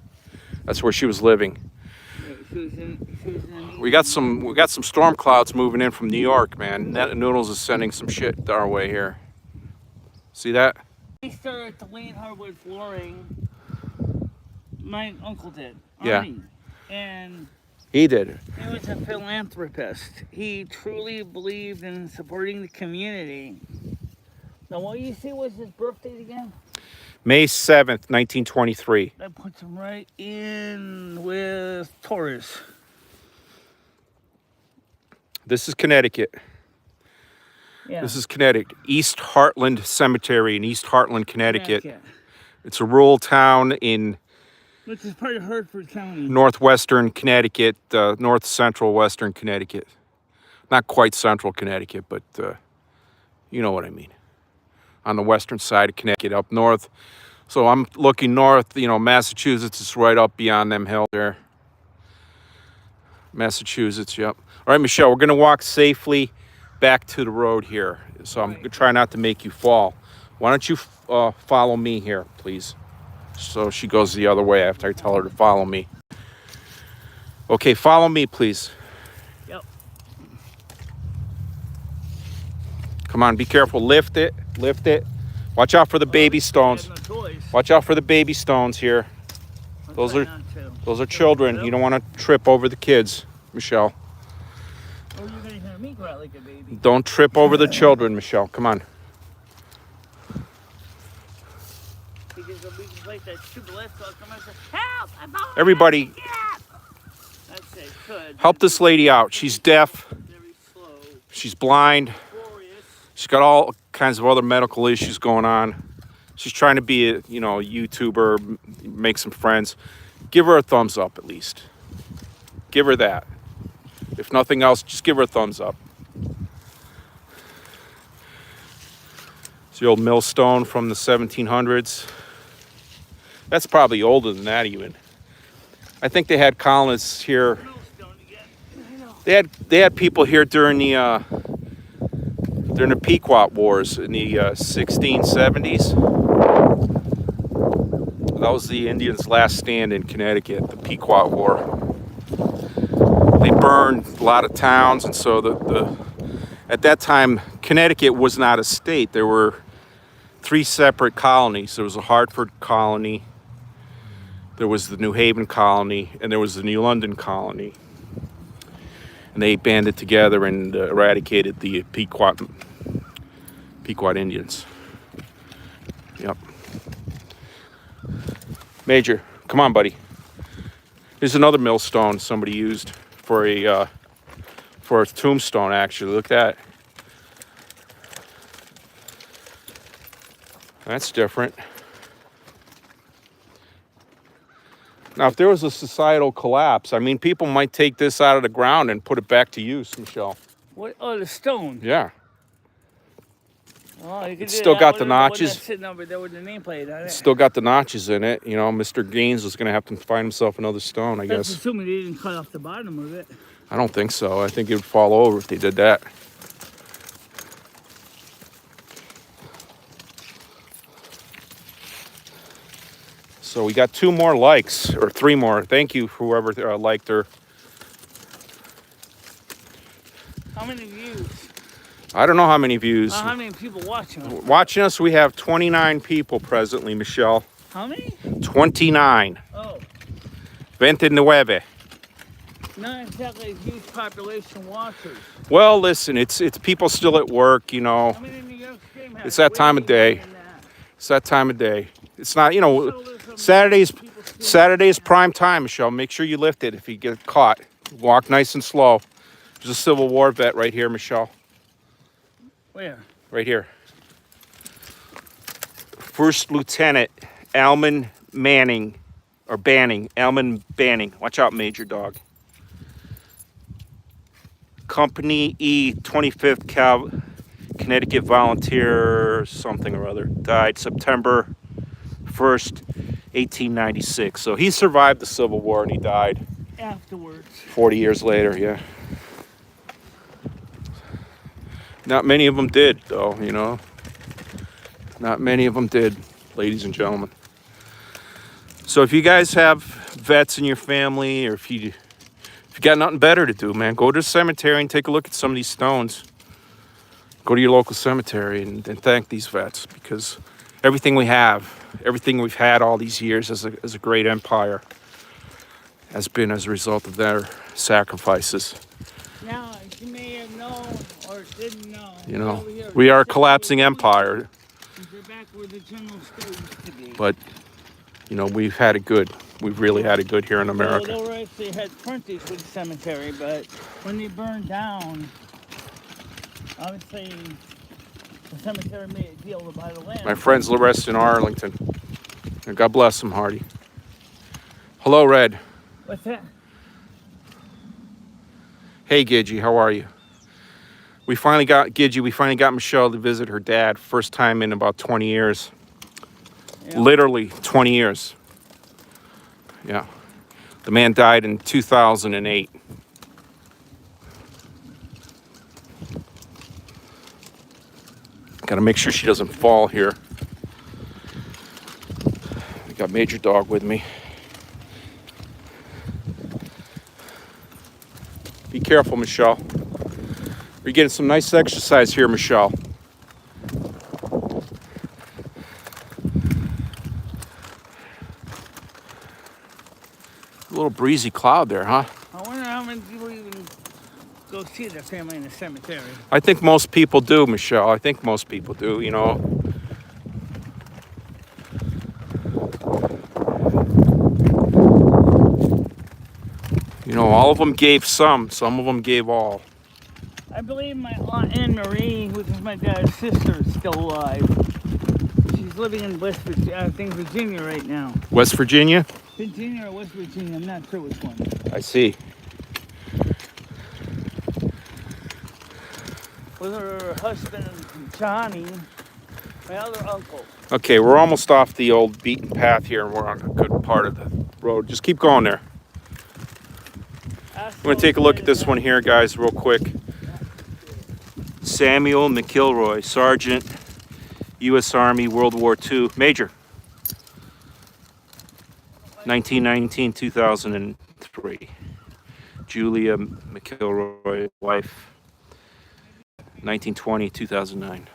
That's where she was living. Yeah, she was in We got some storm clouds moving in from New York, man. Net Noodles is sending some shit our way here. See that? We started Dalene hardwood flooring. My uncle did. Yeah. Arnie. And He did. he was a philanthropist. He truly believed in supporting the community. Now, what you see was his birth date again? May 7th, 1923. That puts him right in with Taurus. This is Connecticut. Yeah. This is Connecticut. East Hartland Cemetery in East Hartland, Connecticut. It's a rural town in which is part of Hartford County. northwestern Connecticut, north central western Connecticut. Not quite central Connecticut, but you know what I mean. On the western side of Connecticut, up north. So I'm looking north, you know, Massachusetts is right up beyond them hills there. Massachusetts, yep. All right, Michele, we're going to walk safely back to the road here. So I'm going to try not to make you fall. Why don't you follow me here, please? So she goes the other way after I tell her to follow me. Okay, follow me, please. Yep. Come on, be careful. Lift it. Lift it. Watch out for the baby stones. No choice. Watch out for the baby stones here. Those are children. You don't want to trip over the kids, Michele. Oh, you're going to hear me cry like a baby. Don't trip over the children, Michele. Come on. Because we can play that stupid let's go. Come on, say, help! I'm falling. Everybody, I'd say could. help this lady out. She's deaf. Very slow. She's blind. Glorious. She's got all kinds of other medical issues going on. She's trying to be a, you know, YouTuber, make some friends. Give her a thumbs up at least. Give her that. If nothing else, just give her a thumbs up. It's the old millstone from the 1700s. That's probably older than that even. I think they had colonists here. They had people here during the Pequot Wars in the 1670s. That was the Indians' last stand in Connecticut, the Pequot War. They burned a lot of towns, and so at that time, Connecticut was not a state. There were 3 separate colonies. There was a Hartford colony, there was the New Haven colony, and there was the New London colony. And they banded together and eradicated the Pequot Indians. Yep. Major, come on, buddy. Here's another millstone somebody used for a tombstone. Actually, look at that. That's different. Now, if there was a societal collapse, I mean, people might take this out of the ground and put it back to use, Michele. What? Oh, the stone. Yeah. Oh, you could It's still got the notches. Sitting over there with the nameplate on it. It's still got the notches in it. You know, Mr. Gaines was going to have to find himself another stone, I That's guess. assuming they didn't cut off the bottom of it. I don't think so. I think it would fall over if they did that. So we got 2 more likes, or 3 more. Thank you, whoever liked her. How many views? I don't know how many views. How many people watching us? Watching us, we have 29 people presently, Michele. How many? 29. Oh. 29. Not exactly a huge population watchers. Well, listen, it's people still at work, you know. How many New York Stream has It's that time of day. It's that time of day. It's not, you know, Saturday's prime time, Michele. Make sure you lift it if you get caught. Walk nice and slow. There's a Civil War vet right here, Michele. Where? Right here. First Lieutenant Alman Manning, or Banning. Alman Banning. Watch out, Major Dog. Company E, 25th Connecticut volunteer, something or other. Died September 1st, 1896. So he survived the Civil War and he died afterwards. 40 years later, yeah. Not many of them did, though, you know. Not many of them did, ladies and gentlemen. So if you guys have vets in your family, or if you got nothing better to do, man, go to the cemetery and take a look at some of these stones. Go to your local cemetery and thank these vets, because everything we have, everything we've had all these years as a great empire has been as a result of their sacrifices. Now, you may have known or didn't know. You know, we are a collapsing empire. They're back where the general store used to be. But, you know, we've had it good. We've really had it good here in America. Well, they actually had frontage with the cemetery, but when they burned down, obviously the cemetery made a deal to buy the land. My friends rest in Arlington. And God bless them, Hardy. Hello, Red. What's that? Hey, Gidgy, how are you? We finally got Michele to visit her dad. First time in about 20 years. Yeah. Literally 20 years. Yeah. The man died in 2008. Got to make sure she doesn't fall here. I got Major Dog with me. Be careful, Michele. You're getting some nice exercise here, Michele. A little breezy cloud there, huh? I wonder how many people even go see their family in the cemetery. I think most people do, Michele. I think most people do, you know. You know, all of them gave some of them gave all. I believe my Aunt Anne Marie, which is my dad's sister, is still alive. She's living in West Virginia, I think Virginia right now. West Virginia? Virginia or West Virginia, I'm not sure which one. I see. With her husband, Johnny, my other uncle. Okay, we're almost off the old beaten path here, and we're on a good part of the road. Just keep going there. I'm going to take a look at this one here, guys, real quick. Samuel McElroy, Sergeant, U.S. Army, World War II, Major. 1919-2003. Julia McElroy, wife. 1920-2009.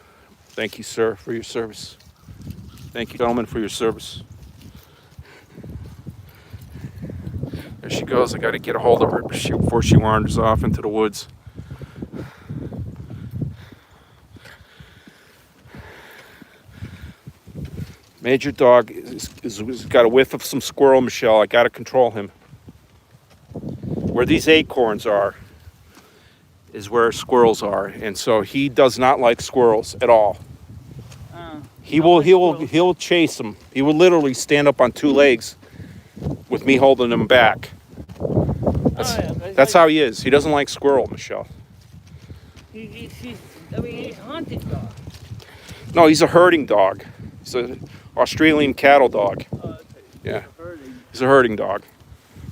Thank you, sir, for your service. Thank you, gentlemen, for your service. There she goes. I got to get a hold of her before she wanders off into the woods. Major Dog is got a whiff of some squirrel, Michele. I got to control him. Where these acorns are is where squirrels are, and so he does not like squirrels at all. He'll chase them. He will literally stand up on two legs with me holding him back. That's how he is. He doesn't like squirrel, Michele. He's a hunted dog. No, he's a herding dog. He's an Australian cattle dog. Yeah, he's a herding dog.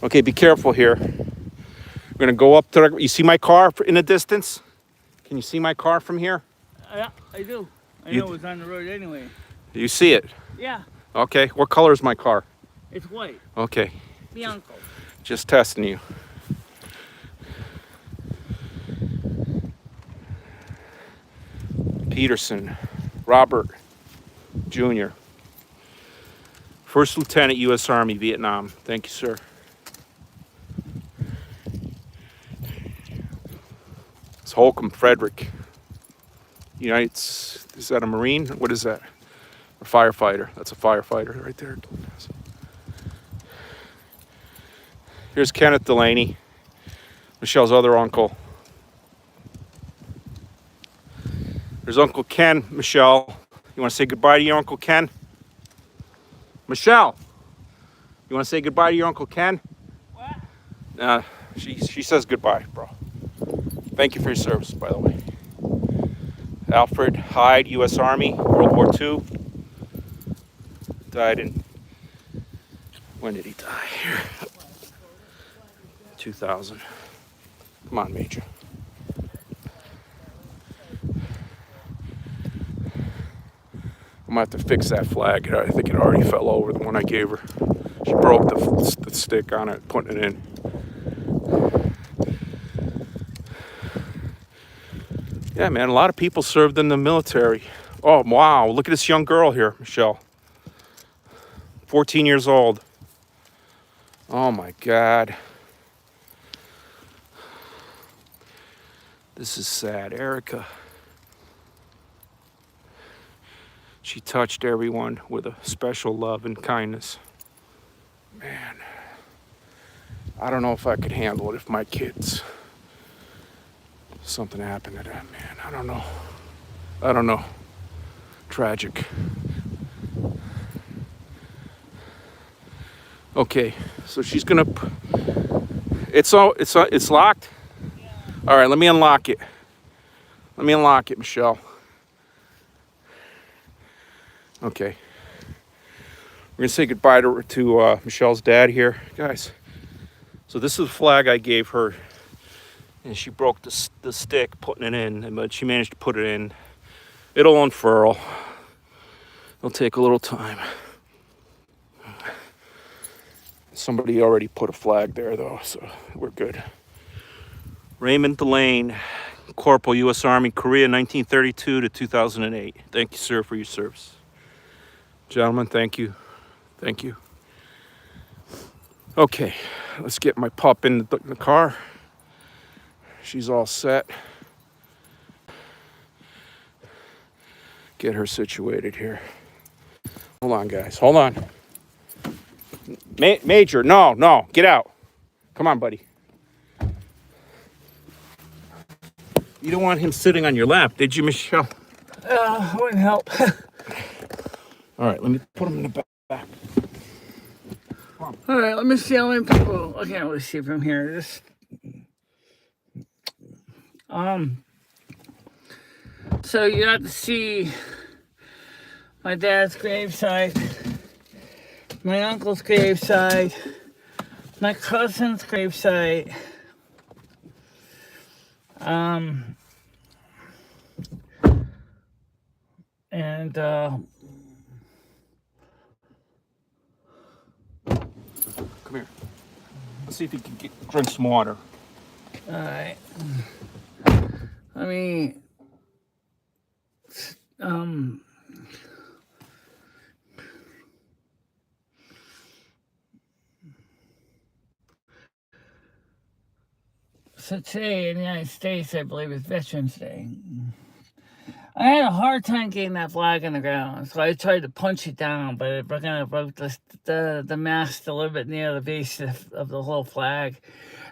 Okay, be careful here. We're gonna go up to the, you see my car in the distance? Can you see my car from here? Yeah, I do. I know it's on the road anyway. You see it? Yeah. Okay, what color is my car? It's white. Okay. Bianco. Just testing you. Peterson, Robert Jr. First Lieutenant, U.S. Army, Vietnam. Thank you, sir. It's Holcomb Frederick. Is that a Marine? What is that? A firefighter. That's a firefighter right there. Here's Kenneth Dalene, Michele's other uncle. There's Uncle Ken, Michele. You want to say goodbye to your Uncle Ken? Michele, you want to say goodbye to your Uncle Ken? What? She says goodbye, bro. Thank you for your service, by the way. Alfred Hyde, U.S. Army, World War II. Died in, when did he die? Here, 2000. Come on, Major. I'm gonna have to fix that flag. I think it already fell over, the one I gave her. She broke the stick on it, putting it in. Yeah, man, a lot of people served in the military. Oh, wow, look at this young girl here, Michele. 14 years old. Oh my God. This is sad. Erica. She touched everyone with a special love and kindness. Man, I don't know if I could handle it if my kids, something happened to them, man. I don't know. I don't know. Tragic. Okay, so she's gonna. It's locked. Yeah. All right, let me unlock it. Let me unlock it, Michele. Okay. We're gonna say goodbye to Michele's dad here, guys. So this is the flag I gave her, and she broke the stick putting it in, but she managed to put it in. It'll unfurl. It'll take a little time. Somebody already put a flag there, though, so we're good. Raymond Dalene, Corporal, U.S. Army, Korea, 1932 to 2008. Thank you, sir, for your service. Gentlemen, thank you. Thank you. Okay, let's get my pup in the car. She's all set. Get her situated here. Hold on, guys. Hold on. Major, no, get out. Come on, buddy. You don't want him sitting on your lap, did you, Michele? Wouldn't help. All right, let me put him in the back. All right, let me see how many people. I can't really see from here. Just so you got to see my dad's gravesite, my uncle's gravesite, my cousin's gravesite, and Come here. Let's see if you can drink some water. all right. I mean, so today in the United States, I believe it's Veterans Day. I had a hard time getting that flag on the ground, so I tried to punch it down, but it kind of broke the mast a little bit near the base of the whole flag.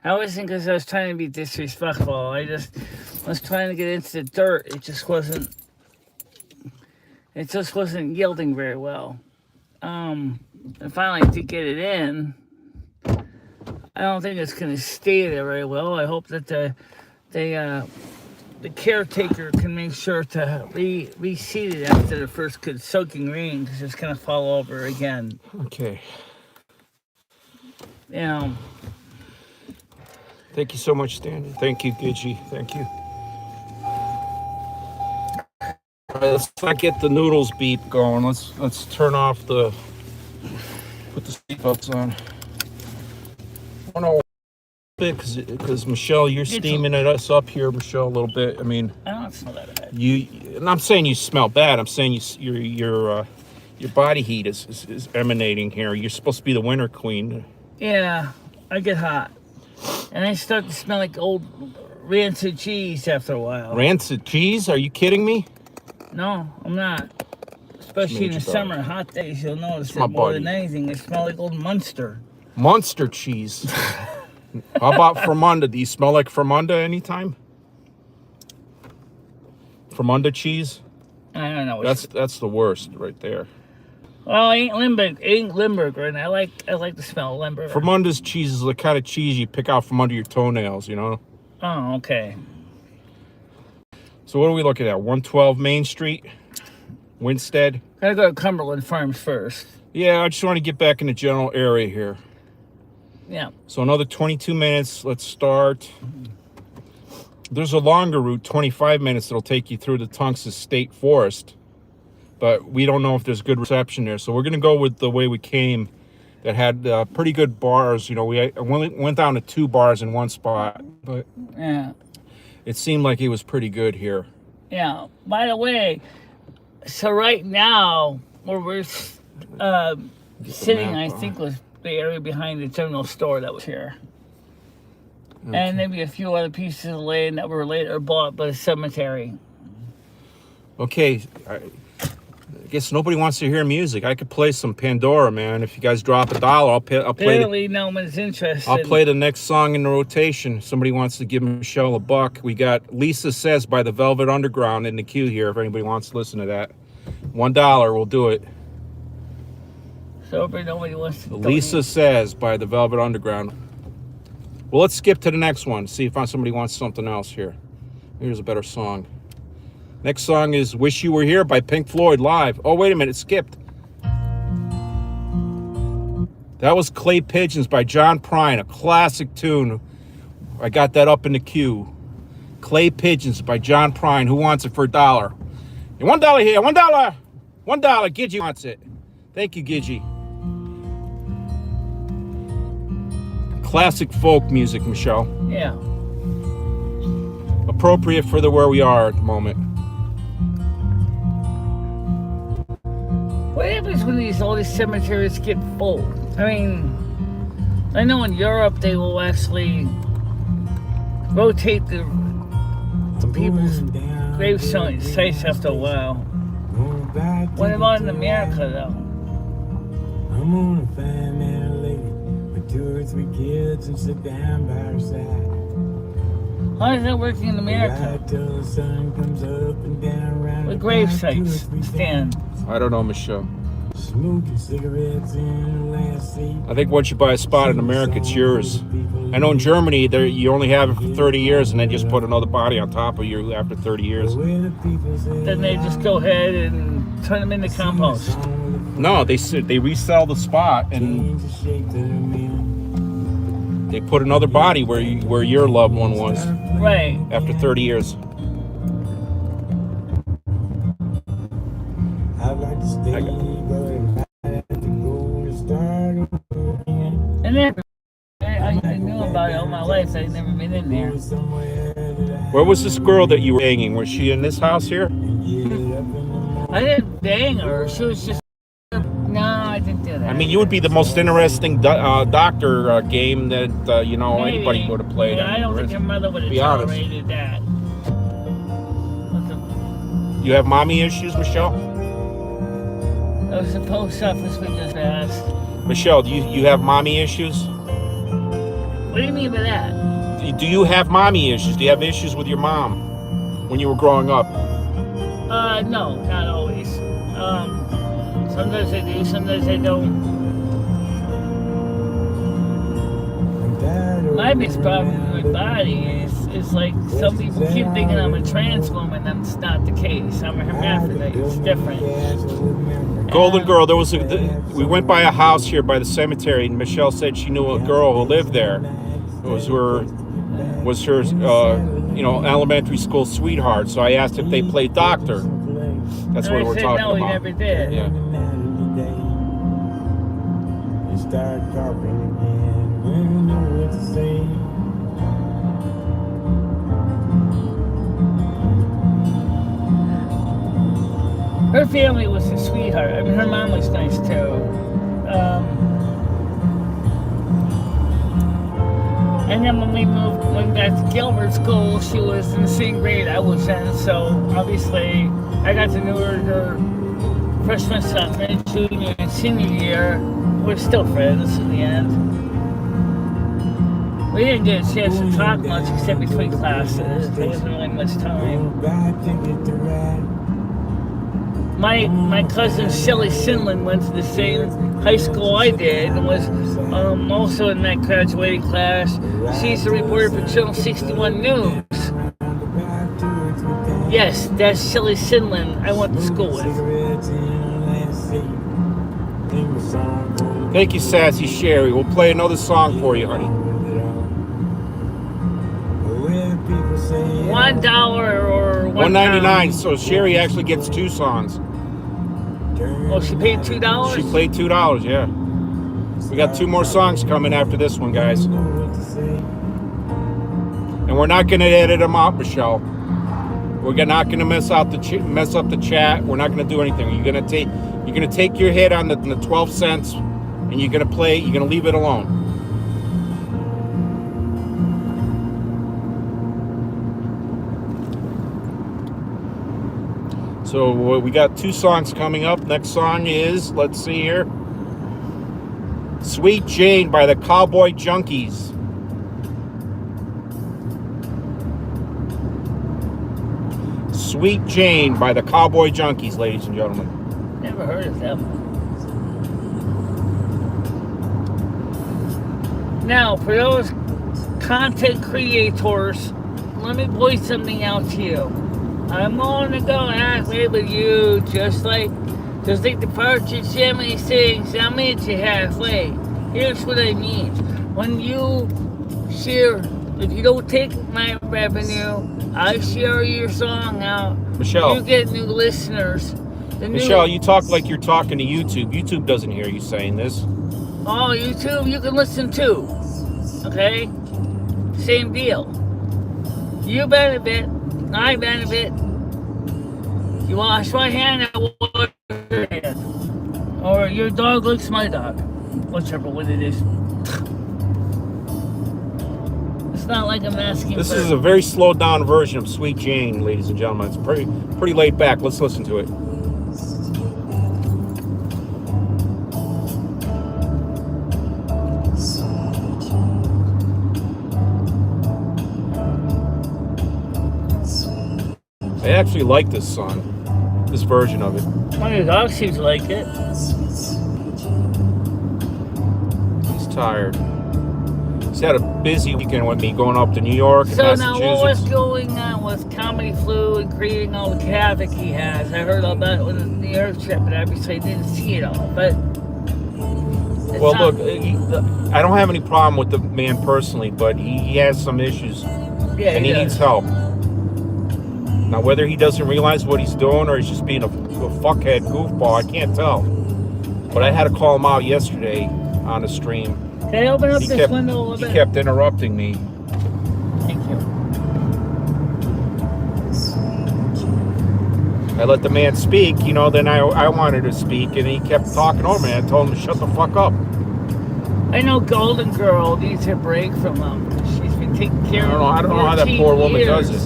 I wasn't because I was trying to be disrespectful. I just was trying to get into the dirt. It just wasn't yielding very well. And finally, to get it in, I don't think it's going to stay there very well. I hope that the caretaker can make sure to reseat it after the first good soaking rain, because it's going to fall over again. Okay. You know. Thank you so much, Stan. Thank you, Gidgey. Thank you. All right, let's not get the noodles beep going. Let's turn off put the seatbelts on. I don't know because Michele, you're steaming us up here, Michele, a little bit. I mean, I don't smell that bad. And I'm saying you smell bad. I'm saying your body heat is emanating here. You're supposed to be the winter queen. Yeah, I get hot. And I start to smell like old rancid cheese after a while. Rancid cheese? Are you kidding me? No, I'm not. Especially in the summer, hot days, you'll notice it more than anything. It smells like old Munster. Munster cheese. How about Fremunda? Do you smell like Fremunda anytime? Fremunda cheese? I don't know. That's the worst right there. Well, it ain't Limburg, right? I like the smell of Limburg. Fremunda's cheese is the kind of cheese you pick out from under your toenails, you know? Oh, okay. So what are we looking at? 112 Main Street, Winstead. Gotta go to Cumberland Farms first. Yeah, I just want to get back in the general area here. Yeah. So another 22 minutes. Let's start. There's a longer route, 25 minutes, that'll take you through the Tunks State Forest. But we don't know if there's good reception there. So we're going to go with the way we came that had pretty good bars. You know, we went down to 2 bars in one spot. But Yeah. it seemed like it was pretty good here. Yeah. By the way, so right now, where we're sitting, I think was the area behind the general store that was here. Okay. And maybe a few other pieces of land that were later bought by the cemetery. Okay, I guess nobody wants to hear music. I could play some Pandora, man. If you guys drop $1, I'll play. Apparently, no one's interested. I'll play the next song in the rotation. Somebody wants to give Michele a buck. We got Lisa Says by the Velvet Underground in the queue here. If anybody wants to listen to that, $1, we'll do it. So nobody wants to. Lisa Says by the Velvet Underground. Well, let's skip to the next one. See if somebody wants something else here. Here's a better song. Next song is Wish You Were Here by Pink Floyd live. Oh, wait a minute, it skipped. That was Clay Pigeons by John Prine, a classic tune. I got that up in the queue. Clay Pigeons by John Prine. Who wants it for $1? And $1 here, $1. $1, Gidgy wants it. Thank you, Gidgy. Classic folk music, Michele. Yeah. Appropriate for where we are at the moment. What happens when all these cemeteries get full? I mean, I know in Europe they will actually rotate the people's gravestone sites after a while. What about in America, though? I'm on a family lady with 2 or 3 kids and sit down by her side. How is that working in America? Right till the sun comes up and down around With the grave clock, 2 or sites 3 stand. I don't know, Michele. Smoking cigarettes in the last seat. I think once you buy a spot in America, it's yours. I know in Germany, you only have it for 30 years, and then just put another body on top of you after 30 years. Then they just go ahead and turn them into compost. No, they resell the spot, and they put another body where your loved one was. Right. After 30 years. I'd like to stay, but I have to go and start again. And then I knew about it all my life. I'd never been in there. Where was this girl that you were banging? Was she in this house here? I didn't bang her. She was just. No, I didn't do that. I mean, you would be the most interesting doctor game that Maybe. anybody would have played. Yeah, I don't think your mother would have Be honest. tolerated that. You have mommy issues, Michele? That was the post office we just passed. Michele, do you have mommy issues? What do you mean by that? Do you have mommy issues? Do you have issues with your mom when you were growing up? No, not always. Sometimes I do, sometimes I don't. My biggest problem with my body is like some people keep thinking I'm a trans woman. That's not the case. I'm a hermaphrodite. It's different. Golden Girl, we went by a house here by the cemetery, and Michele said she knew a girl who lived there. It was her elementary school sweetheart. So I asked if they played doctor. That's what we're talking about. No, we about. never did. Yeah. You start talking again when you know what to say. Her family was a sweetheart. I mean, her mom was nice too. And then when we went back to Gilbert School, she was in the same grade I was in. So obviously, I got to know her freshman, sophomore, junior, and senior year. We're still friends in the end. We didn't get a chance to talk much except between classes. There wasn't really much time. My cousin Shelly Sinlin went to the same high school I did and was also in that graduating class. She's a reporter for Channel 61 News. Yes, that's Shelley Sinlin I went to school with. Cigarettes in her last seat. Think the song goes Thank you, Sassy Sherry. We'll play another song for you, honey. where people say $1 or $1.99. So Sherry actually gets 2 songs. Oh, she paid $2? She played $2, yeah. We got 2 more songs coming after this one, guys. And we're not going to edit them out, Michele. We're not going to mess up the chat. We're not going to do anything. You're going to take your hit on the 12 cents, and you're going to play. You're going to leave it alone. So we got 2 songs coming up. Next song is, let's see here, Sweet Jane by the Cowboy Junkies. Sweet Jane by the Cowboy Junkies, ladies and gentlemen. Never heard of them. Now, for those content creators, let me point something out to you. I'm going to go halfway with you, just like the Partridge Family sings, I'll meet you halfway. Here's what I mean. When you share, if you don't take my revenue, I share your song out. Michele. You get new listeners. Michele, you talk like you're talking to YouTube. YouTube doesn't hear you saying this. Oh, YouTube, you can listen too. Okay? Same deal. You benefit. I benefit. You wash my hand, I wash your hand. Or your dog licks my dog. Whichever one it is. It's not like I'm asking. This is a very slowed down version of Sweet Jane, ladies and gentlemen. It's pretty laid back. Let's listen to it. I actually like this song, this version of it. My dog seems to like it. He's tired. He's had a busy weekend with me going up to New York and So Massachusetts. now, what was going on with Comedy Flu and creating all the havoc he has? I heard all about it with the New York trip, but obviously I didn't see it all. But well, look, I don't have any problem with the man personally, but he has some issues, yeah, and he needs help. Now, whether he doesn't realize what he's doing or he's just being a fuckhead goofball, I can't tell. But I had to call him out yesterday on the stream. Can I open up this window a little bit? He kept interrupting me. Thank you. I let the man speak, then I wanted to speak, and he kept talking over me. I told him to shut the fuck up. I know Golden Girl needs a break from him. She's been taking care of him. I don't know how that poor woman does it.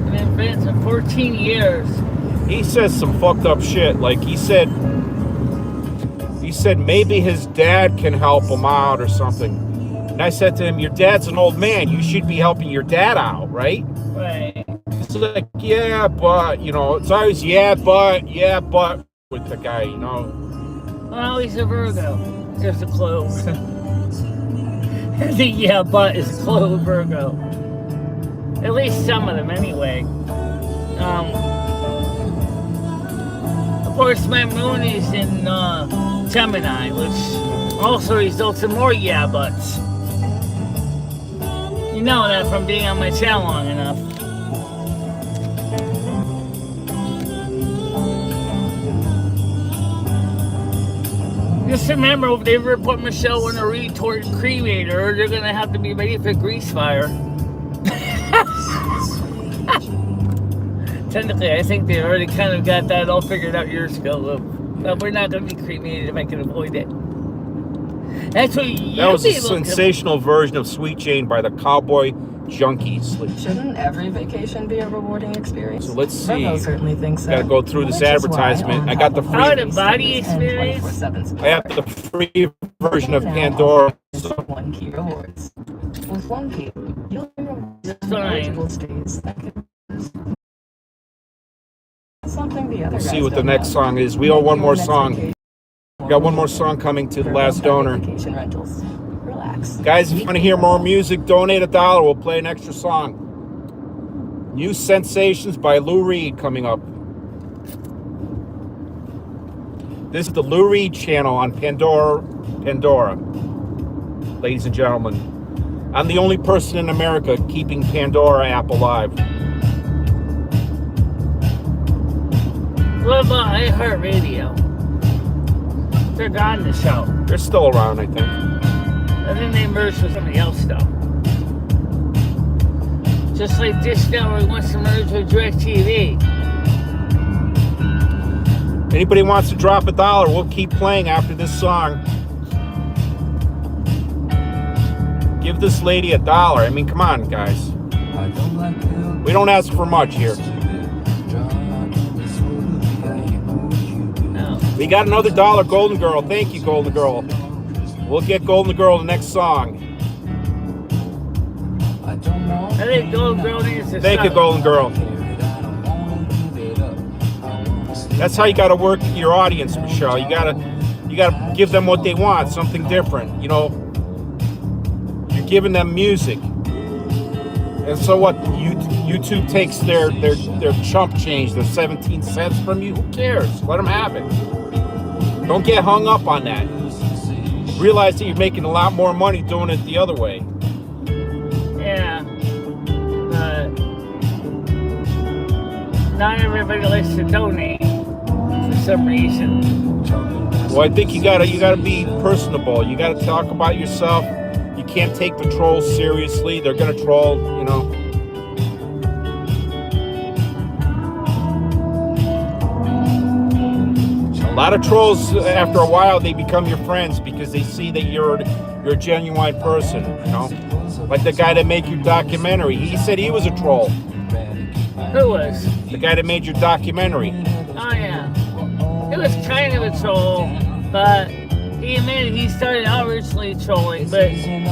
Been friends for 14 years. He says some fucked up shit. Like he said maybe his dad can help him out or something. And I said to him, your dad's an old man. You should be helping your dad out, right? Right. He's like, yeah, but, it's always yeah, but with the guy, Well, he's a Virgo. There's a clue. The yeah, but is a clue of Virgo. At least some of them, anyway. Of course, my moon is in Gemini, which also results in more yeah buts. You know that from being on my channel long enough. Just remember, if they ever put Michele in a retort cremator, they're gonna have to be ready for grease fire. Technically, I think they already kind of got that all figured out years ago. But we're not going to be cremated if I can avoid it. That's what that was a sensational version of Sweet Jane by the Cowboy Junkies. Shouldn't every vacation be a rewarding experience? So let's see. Virgo certainly thinks so. Gotta go through this advertisement. I got the free. Out of body experience. I have the free version of Pandora. One key rewards. With one key, you'll Fine. Something the other Let's guys see what the don't next know. song is. We owe one more song. We got one more song coming to the last donor. Vacation rentals. Relax. Guys, if you want to hear more music, donate $1. We'll play an extra song. New Sensations by Lou Reed coming up. This is the Lou Reed channel on Pandora, ladies and gentlemen. I'm the only person in America keeping Pandora app alive. What about iHeartRadio? They're gone the show. They're still around, I think. I think they merged with somebody else, though. Just like Dish Network wants to merge with DirecTV. Anybody wants to drop $1, we'll keep playing after this song. Give this lady $1. I mean, come on, guys. We don't ask for much here. No. We got another $1, Golden Girl. Thank you, Golden Girl. We'll get Golden Girl the next song. I think Golden Girl needs to Thank you, Golden Girl. That's how you got to work your audience, Michele. You gotta give them what they want, something different. You know, you're giving them music, and so what? YouTube takes their chump change, their 17 cents from you. Who cares? Let them have it. Don't get hung up on that. Realize that you're making a lot more money doing it the other way. Yeah. Not everybody likes to donate for some reason. Well, I think you gotta be personable. You gotta talk about yourself. You can't take the trolls seriously. They're gonna troll, you know. A lot of trolls, after a while, they become your friends because they see that you're a genuine person, you know. Like the guy that made your documentary. He said he was a troll. Who was? The guy that made your documentary. Oh, yeah. It was kind of a troll, but he admitted he started out originally trolling, but he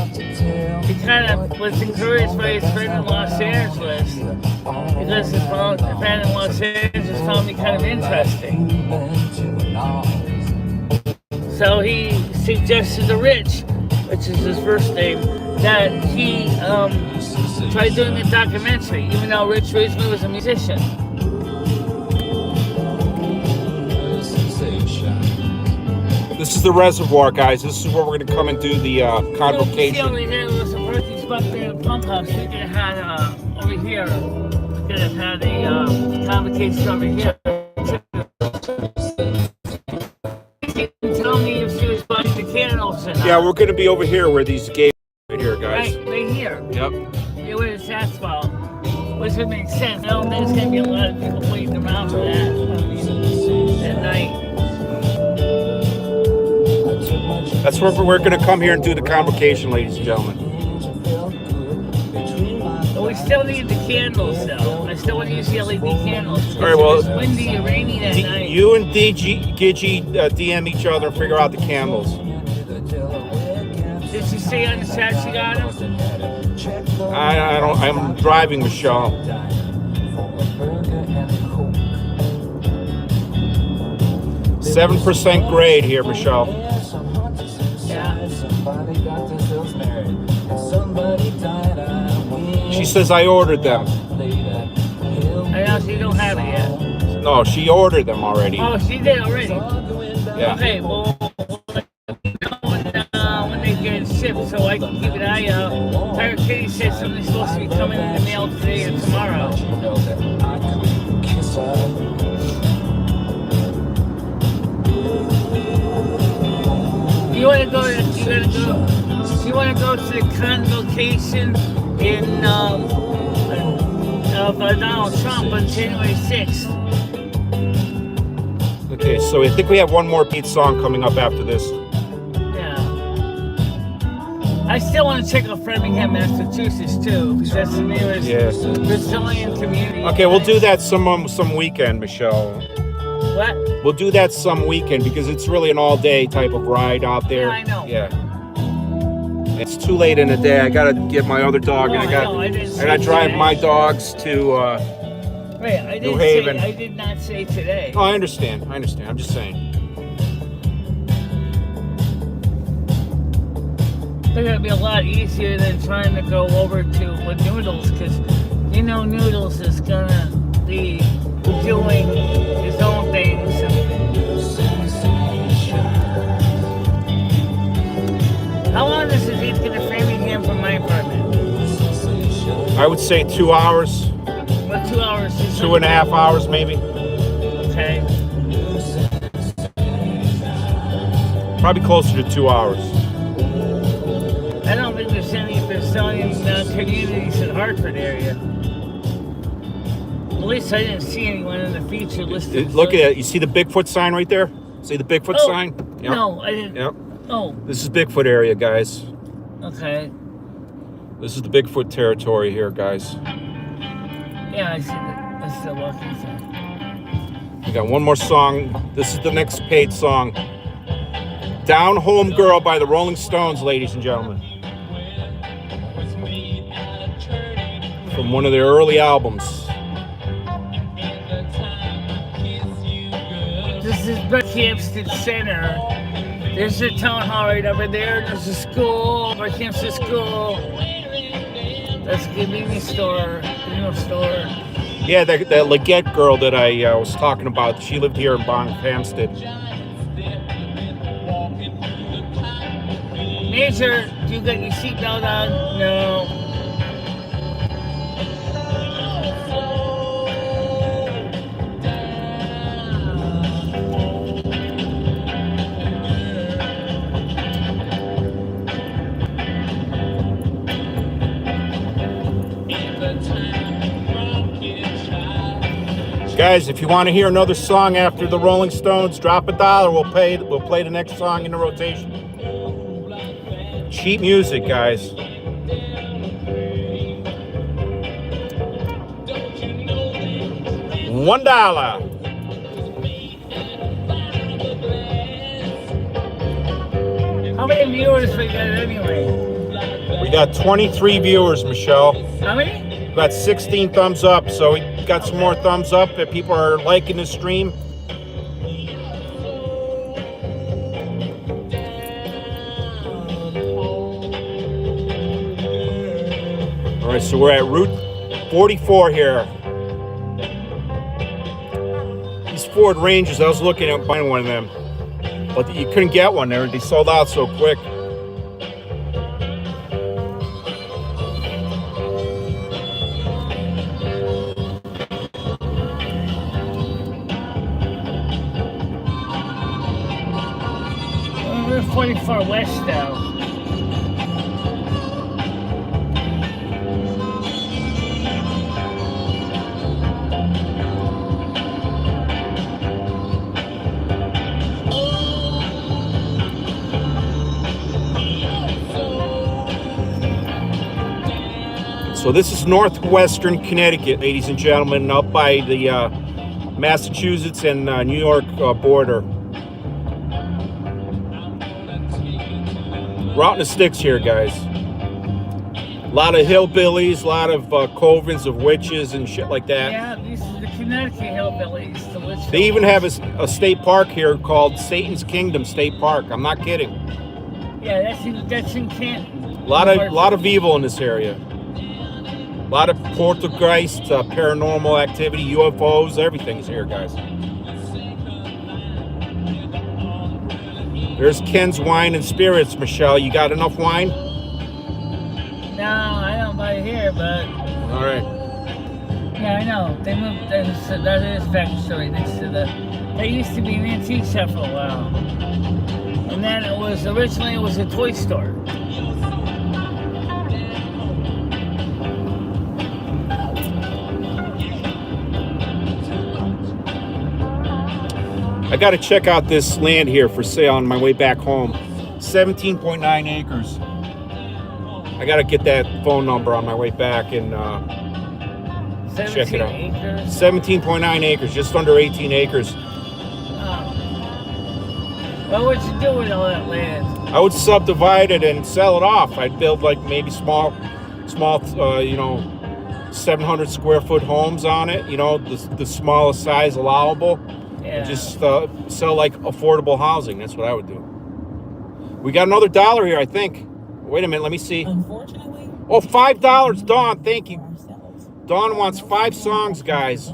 kind of was encouraged by his friend in Los Angeles because his friend in Los Angeles found me kind of interesting. So he suggested to Rich, which is his first name, that he tried doing a documentary, even though Rich originally was a musician. This is the reservoir, guys. This is where we're going to come and do the convocation. Over here was a parking spot there in the pump house. We could have had over here. We could have had a convocation over here. Tell me if she was buying the candles or not. Yeah, we're going to be over here where these gays right here, guys. Right here. Yep. Yeah, where it's asphalt. Which would make sense. I don't think there's going to be a lot of people waiting around for that at night. That's where we're going to come here and do the convocation, ladies and gentlemen. But we still need the candles, though. I still want to use the LED candles. All right, well, it's windy and rainy that night. You and Gigi DM each other and figure out the candles. Did she say on the chat she got them? I don't. I'm driving, Michele. %7 grade here, Michele. She says I ordered them. I know she don't have it yet. No, she ordered them already. Oh, she did already? Yeah. Okay, well, when they get shipped so I can keep an eye out. Pirate Kitty said something's supposed to be coming in the mail today or tomorrow. You want to go to the convocation in of Donald Trump on January 6th. Okay, so I think we have one more Pete song coming up after this. Yeah. I still want to check out Framingham, Massachusetts too, because that's the nearest Brazilian community. Okay, we'll do that some weekend, Michele. What? We'll do that some weekend because it's really an all-day type of ride out there. Yeah, I know. Yeah. It's too late in the day. I gotta get my other dog, and I gotta drive my dogs to Right, New Haven. I did not say today. Oh, I understand. I'm just saying. They're gonna be a lot easier than trying to go over to with noodles, because you know Noodles is gonna be doing his own things. How long does it take to get to Framingham from my apartment? I would say 2 hours. What, 2 hours? 2.5 hours, maybe. Okay. Probably closer to 2 hours. I don't think there's any Brazilian communities in Hartford area. At least I didn't see anyone in the feature listed. Look at it. You see the Bigfoot sign right there? See the Bigfoot sign? Yep. No, I didn't. Yep. Oh. This is Bigfoot area, guys. Okay. This is the Bigfoot territory here, guys. Yeah, I see that. That's the walking sign. We got one more song. This is the next paid song. Down Home Girl by the Rolling Stones, ladies and gentlemen. From one of their early albums. This is Brookhampton Center. There's a town hall right over there. There's a school, Brookhampton School. That's a convenience store, store. Yeah, that Leggett girl that I was talking about, she lived here in Hampstead. Major, do you got your seatbelt on? No. Guys, if you want to hear another song after the Rolling Stones, drop $1. We'll play the next song in the rotation. Cheap music, guys. $1. How many viewers we got anyway? We got 23 viewers, Michelle. How many? We got 16 thumbs up, so we got some more thumbs up if people are liking the stream. All right, so we're at Route 44 here. These Ford Rangers, I was looking at buying one of them, but you couldn't get one there. They sold out so quick. We're 44 west though. So this is northwestern Connecticut, ladies and gentlemen, up by the Massachusetts and New York border. We're out in the sticks here, guys. A lot of hillbillies, a lot of covens of witches and shit like that. Yeah, these are the Connecticut hillbillies. The witch They even have a state park here called Satan's Kingdom State Park. I'm not kidding. Yeah, that's in Canton. A lot of evil in this area. A lot of poltergeist, paranormal activity, UFOs, everything's here, guys. There's Ken's Wine and Spirits, Michelle. You got enough wine? No, I don't buy it here, but... All right. Yeah, I know. They moved, that is factory next to the... They used to be an antique shop for a while. And then originally it was a toy store. I got to check out this land here for sale on my way back home. 17.9 acres. I got to get that phone number on my way back and check it out. 17.9 acres, just under 18 acres. What would you do with all that land? I would subdivide it and sell it off. I'd build like maybe small, 700 square foot homes on it. You know, the smallest size allowable. Yeah. And just sell like affordable housing. That's what I would do. We got another $1 here, I think. Wait a minute, let me see. Unfortunately. Oh, $5, Dawn. Thank you. Dawn wants 5 songs, guys.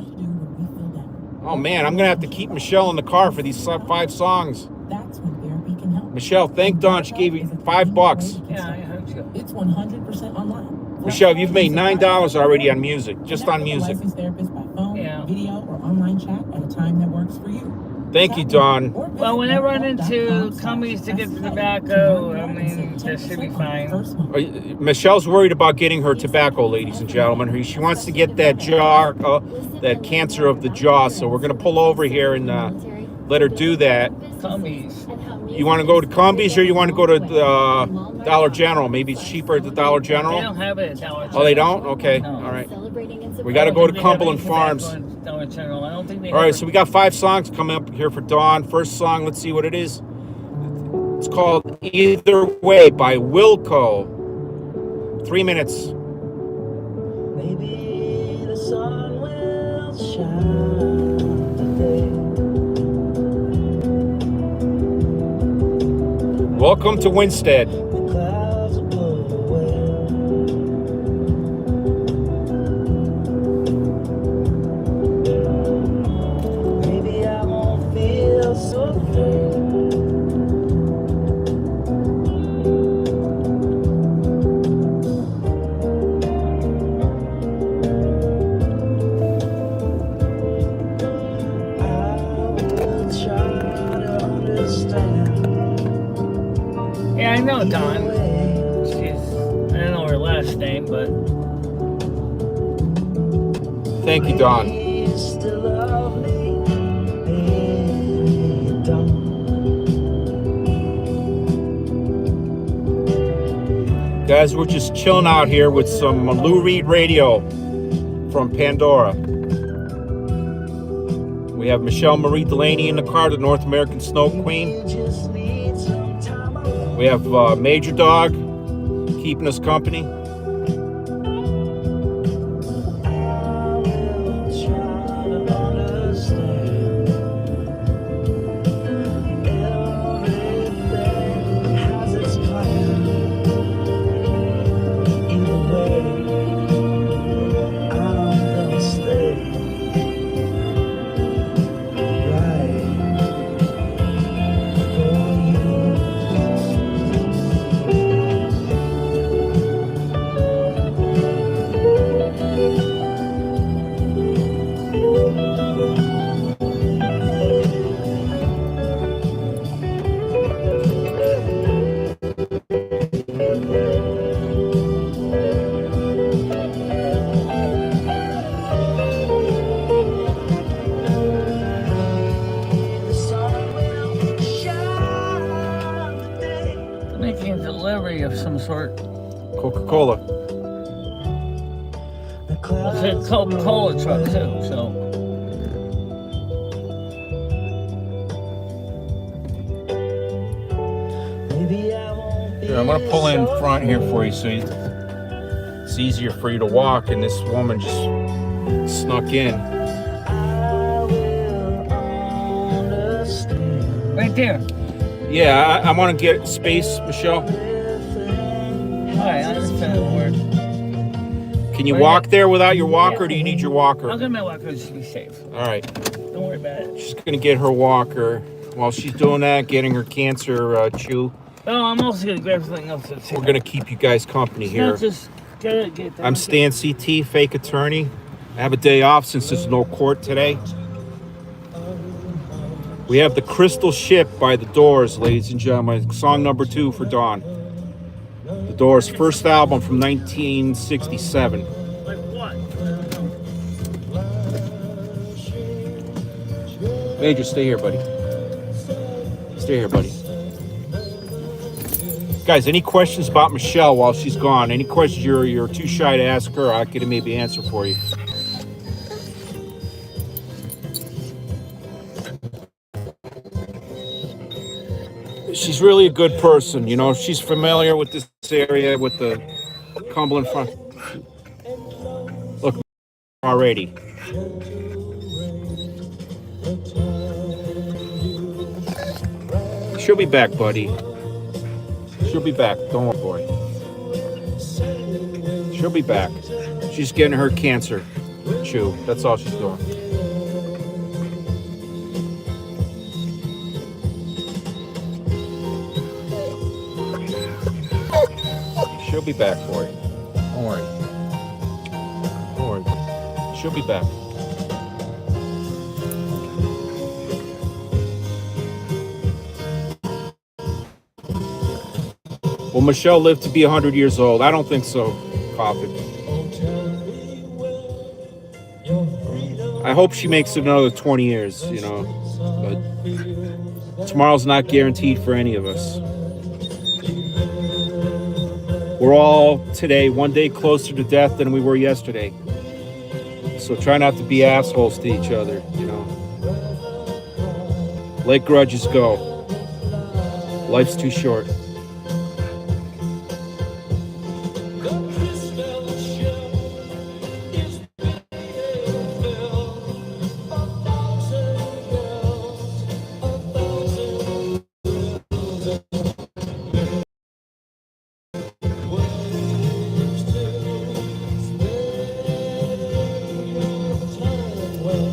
Oh man, I'm gonna have to keep Michele in the car for these 5 songs. That's when therapy can help. Michele, thank Dawn. She gave you $5. Yeah, I heard you. It's 100% online. Michele, you've made $9 already on music, just on music. Licensed therapist by phone, Yeah. video, or online chat at a time that works for you. Thank you, Dawn. Well, when I run into companies to get the tobacco, I mean, that should be fine. Michelle's worried about getting her tobacco, ladies and gentlemen. She wants to get that jaw, that cancer of the jaw. So we're going to pull over here and let her do that. Companies. You want to go to Cumbies or you want to go to Dollar General? Maybe it's cheaper at the Dollar General. They don't have it at Dollar General. Oh, they don't? Okay. No. All right. We got to go to Cumberland Farms. Dollar General. I don't think they All right, so we got 5 songs coming up here for Dawn. First song, let's see what it is. It's called Either Way by Wilco. 3 minutes. Maybe the sun will shine today. Welcome to Winstead. The clouds will blow away. Maybe I won't feel so afraid. I will try to understand. Yeah, I know Dawn. She's, I don't know her last name, but Thank you, Dawn. You still love me, maybe you don't. Guys, we're just chilling out here with some Lou Reed radio from Pandora. We have MicheleMarieDalene in the car, the North American Snow Queen. You just need some time alone. We have Major Dog keeping us company. I will try to understand. Everything has its plan. Either way, I'm gonna stay right for you. The sun will shine today. they're making a delivery of some sort. Coca-Cola. The It's clouds a Coca-Cola truck too, so maybe I won't be Here, I'm gonna pull in front here for you so it's easier for you to walk, and this woman just snuck in. I will understand. right there. Yeah, I want to get space, Michele. All right, I understand the word. Can you Right walk here. there without your walker, or do you need your walker? I'll get my walker just to be safe. All right. Don't worry about it. She's gonna get her walker. While she's doing that, getting her cancer chew, Oh, I'm also gonna grab something else. That's we're gonna keep you guys company It's here. not just get that. I'm Stan CT, fake attorney. I have a day off since there's no court today. We have The Crystal Ship by The Doors, ladies and gentlemen. Song number 2 for Dawn. The Doors' first album from 1967. Like what? Major, stay here, buddy. Stay here, buddy. Guys, any questions about Michele while she's gone? Any questions you're too shy to ask her? I could maybe answer for you. She's really a good person, you know. She's familiar with this area, with the Cumberland Farm. Look, already. She'll be back, buddy. She'll be back. Don't worry, boy. She'll be back. She's getting her cancer chew. That's all she's doing. She'll be back for you. Don't worry. Don't worry. She'll be back. Will Michele live to be 100 years old? I don't think so, Coffin. I hope she makes it another 20 years, you know. But tomorrow's not guaranteed for any of us. We're all today one day closer to death than we were yesterday. So try not to be assholes to each other, you know. Let grudges go. Life's too short.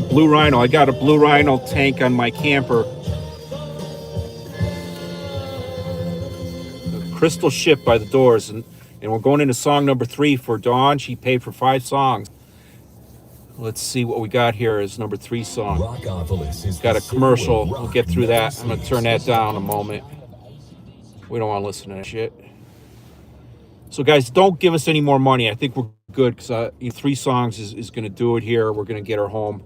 Blue Rhino. I got a Blue Rhino tank on my camper. The crystal ship by the doors, and we're going into song number 3 for Dawn. She paid for 5 songs. Let's see what we got here as number 3 song. Got a commercial. We'll get through that. I'm gonna turn that down in a moment. We don't want to listen to that shit. So guys, don't give us any more money. I think we're good because 3 songs is gonna do it here. We're gonna get her home.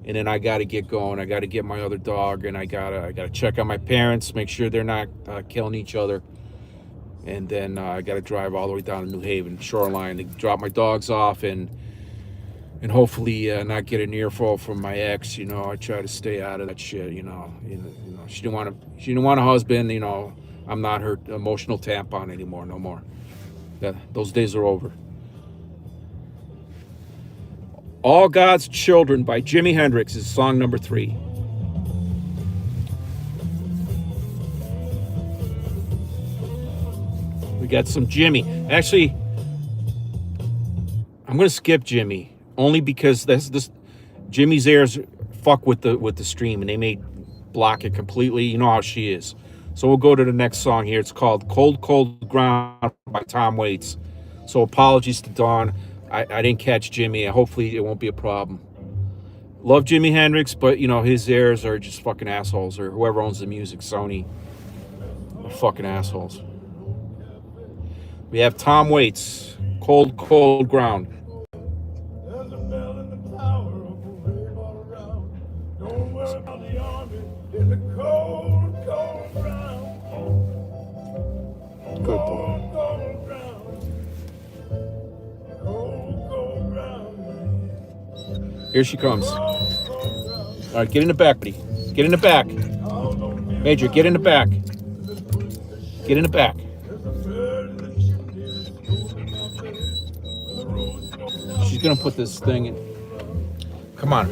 And then I got to get going. I got to get my other dog, and I gotta check on my parents, make sure they're not killing each other. And then I got to drive all the way down to New Haven Shoreline to drop my dogs off, and hopefully not get an earful from my ex. You know, I try to stay out of that shit. You know, she didn't want a husband. You know, I'm not her emotional tampon anymore. No more. Those days are over. All God's Children by Jimi Hendrix is song number 3. We got some Jimmy. Actually, I'm gonna skip Jimmy only because this Jimmy's ears fuck with the stream and they may block it completely. You know how she is. So we'll go to the next song here. It's called Cold Cold Ground by Tom Waits. So apologies to Dawn. I didn't catch Jimmy. Hopefully it won't be a problem. Love Jimi Hendrix, but you know his heirs are just fucking assholes, or whoever owns the music, Sony. They're fucking assholes. We have Tom Waits, Cold Cold Ground. There's a bell in the tower of a wave all around. Don't worry about the army in the cold, cold ground. Good boy. Cold, cold ground. Cold, cold ground. Here she comes. All right, get in the back, buddy. Get in the back. Major, get in the back. Get in the back. She's gonna put this thing in. Come on.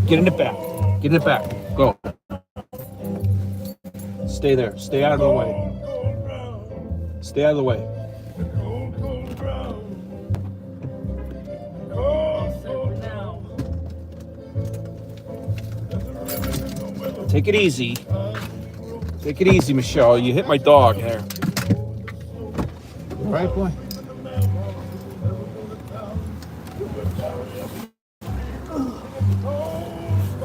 Get in the back. Get in the back. Go. Stay there. Stay out of the way. Stay out of the way. Take it easy. Take it easy, Michele. You hit my dog there. All right, boy.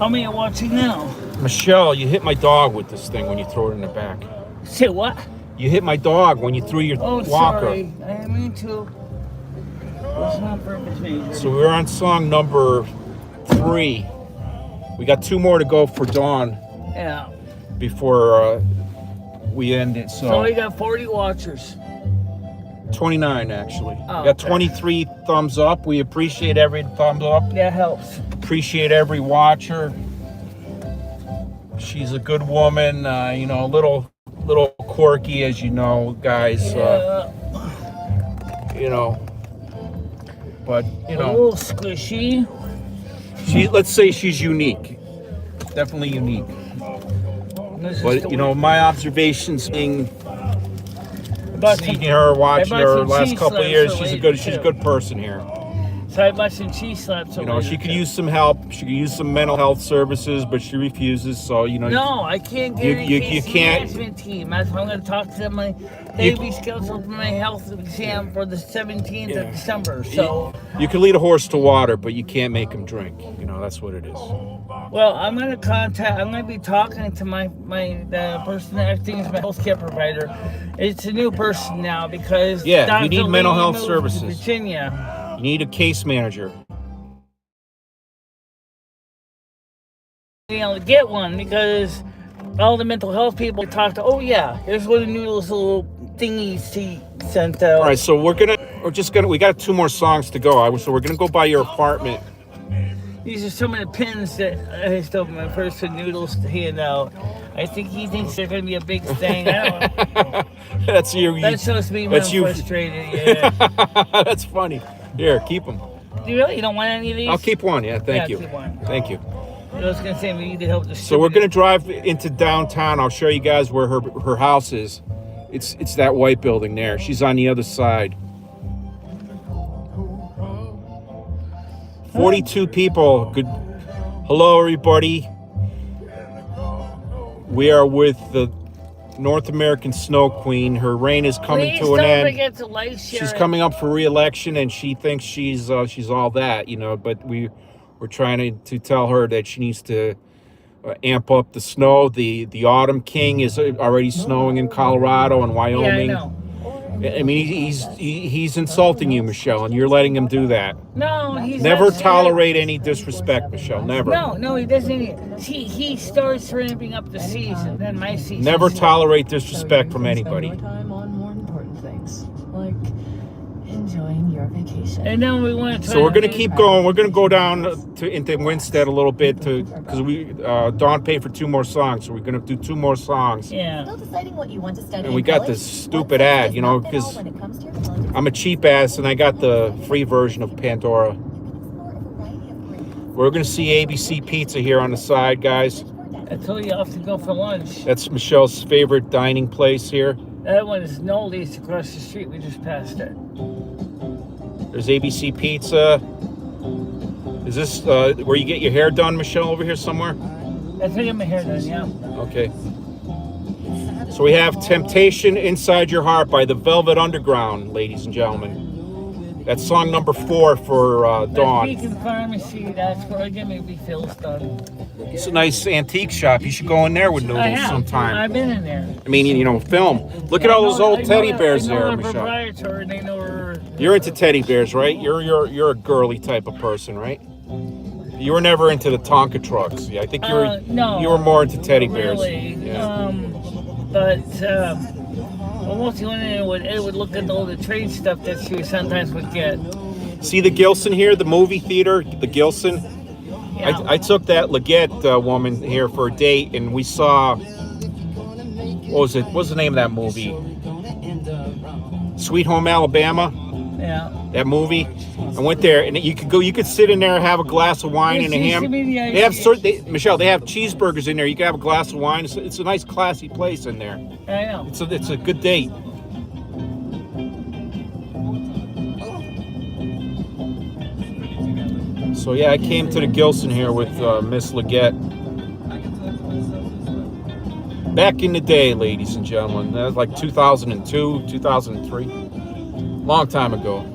How many are watching now? Michele, you hit my dog with this thing when you throw it in the back. Say what? You hit my dog when you threw your Oh, walker. sorry. I didn't mean to. It's not purpose me. So we're on song number 3. We got 2 more to go for Dawn Yeah. before we end it. So we got 40 watchers. 29 actually. Oh, We got okay. 23 thumbs up. We appreciate every thumbs up. That helps. Appreciate every watcher. She's a good woman. You know, a little quirky, as you know, guys. You know, but you A know, little squishy. let's say she's unique. Definitely unique. This is But the you know, way- my observations being seeing her, watching bought her some last cheese couple of slabs years. for She's a later, good too. person here. So I bought some cheese slaps. You know, she could use some help. She could use some mental health services, but she refuses. So you know, No, I can't get any you case can't. management team. That's why I'm going to talk to them. They be scheduled for my health exam for the 17th of December. So, You can lead a horse to water, but you can't make him drink. You know, that's what it is. well, I'm going to be talking to the person acting as my healthcare provider. It's a new person now because Yeah, Dr. you need mental Lee health moved services. to Virginia. You need a case manager. You know, to get one because all the mental health people talk to. Oh yeah, here's one of the new little thingies he sent out. All right, so we got 2 more songs to go. So we're gonna go by your apartment. These are some of the pins that I stole from my person Noodles to hand out. I think he thinks they're going to be a big thing. I don't. That's you. That's supposed to be when I'm frustrated. Yeah. That's funny. Here, keep them. Do you really? You don't want any of these? I'll keep one. Yeah, thank you. Keep one. Thank you. I was going to say we need to help the. So we're gonna drive into downtown. I'll show you guys where her house is. It's that white building there. She's on the other side. 42 people. Good. Hello, everybody. We are with the North American Snow Queen. Her reign is coming to an end. Forget to like, share, She's coming up for re-election, and she thinks she's all that, you know. But we're trying to tell her that she needs to amp up the snow. The Autumn King is already snowing in Colorado and Wyoming. Yeah, I know. I mean, he's insulting you, Michele, and you're letting him do that. No, he's Never not tolerate any disrespect, Michele. Never. No, he doesn't. He starts ramping up the season, then my season. Never tolerate disrespect from anybody. Spend more time on more important things, like enjoying your vacation. And then we want to. So we're gonna keep going. We're gonna go down into Winstead a little bit because Dawn paid for 2 more songs, so we're gonna do 2 more songs. Yeah. Still deciding what you want to study And we in got college? this stupid ad, you know, because When it comes to your college, I'm a cheap ass and I got the free version of Pandora. you can explore a variety of careers. We're gonna see ABC Pizza here on the side, guys. I told you off to go for lunch. That's Michele's favorite dining place here. That one is Noldy's across the street. We just passed it. There's ABC Pizza. Is this where you get your hair done, Michele, over here somewhere? I think I'm my hair done, yeah. Okay. So we have Temptation Inside Your Heart by the Velvet Underground, ladies and gentlemen. That's song number 4 for Dawn. Beacon Pharmacy, that's where I get my refills done. It's a nice antique shop. You should go in there with I Noodles have. sometime. I've been in there. I mean, you know, film. Look at all those old teddy bears there, Michele. Proprietor, and they know her. You're into teddy bears, right? You're a girly type of person, right? You were never into the Tonka trucks. Yeah, I think no, you were more into teddy bears. Really. Yeah. Almost when it would look at all the trade stuff that she sometimes would get. See the Gilson here, the movie theater, the Gilson. Yeah. I took that Leggett woman here for a date, and we saw. What was it? What's the name of that movie? Sweet Home Alabama. Yeah. That movie. I went there, and you could sit in there and have a glass of wine and a ham. Michele, they have cheeseburgers in there. You can have a glass of wine. It's a nice, classy place in there. I know. It's a good date. So yeah, I came to the Gilson here with Miss Leggett. Back in the day, ladies and gentlemen, that was like 2002, 2003, long time ago.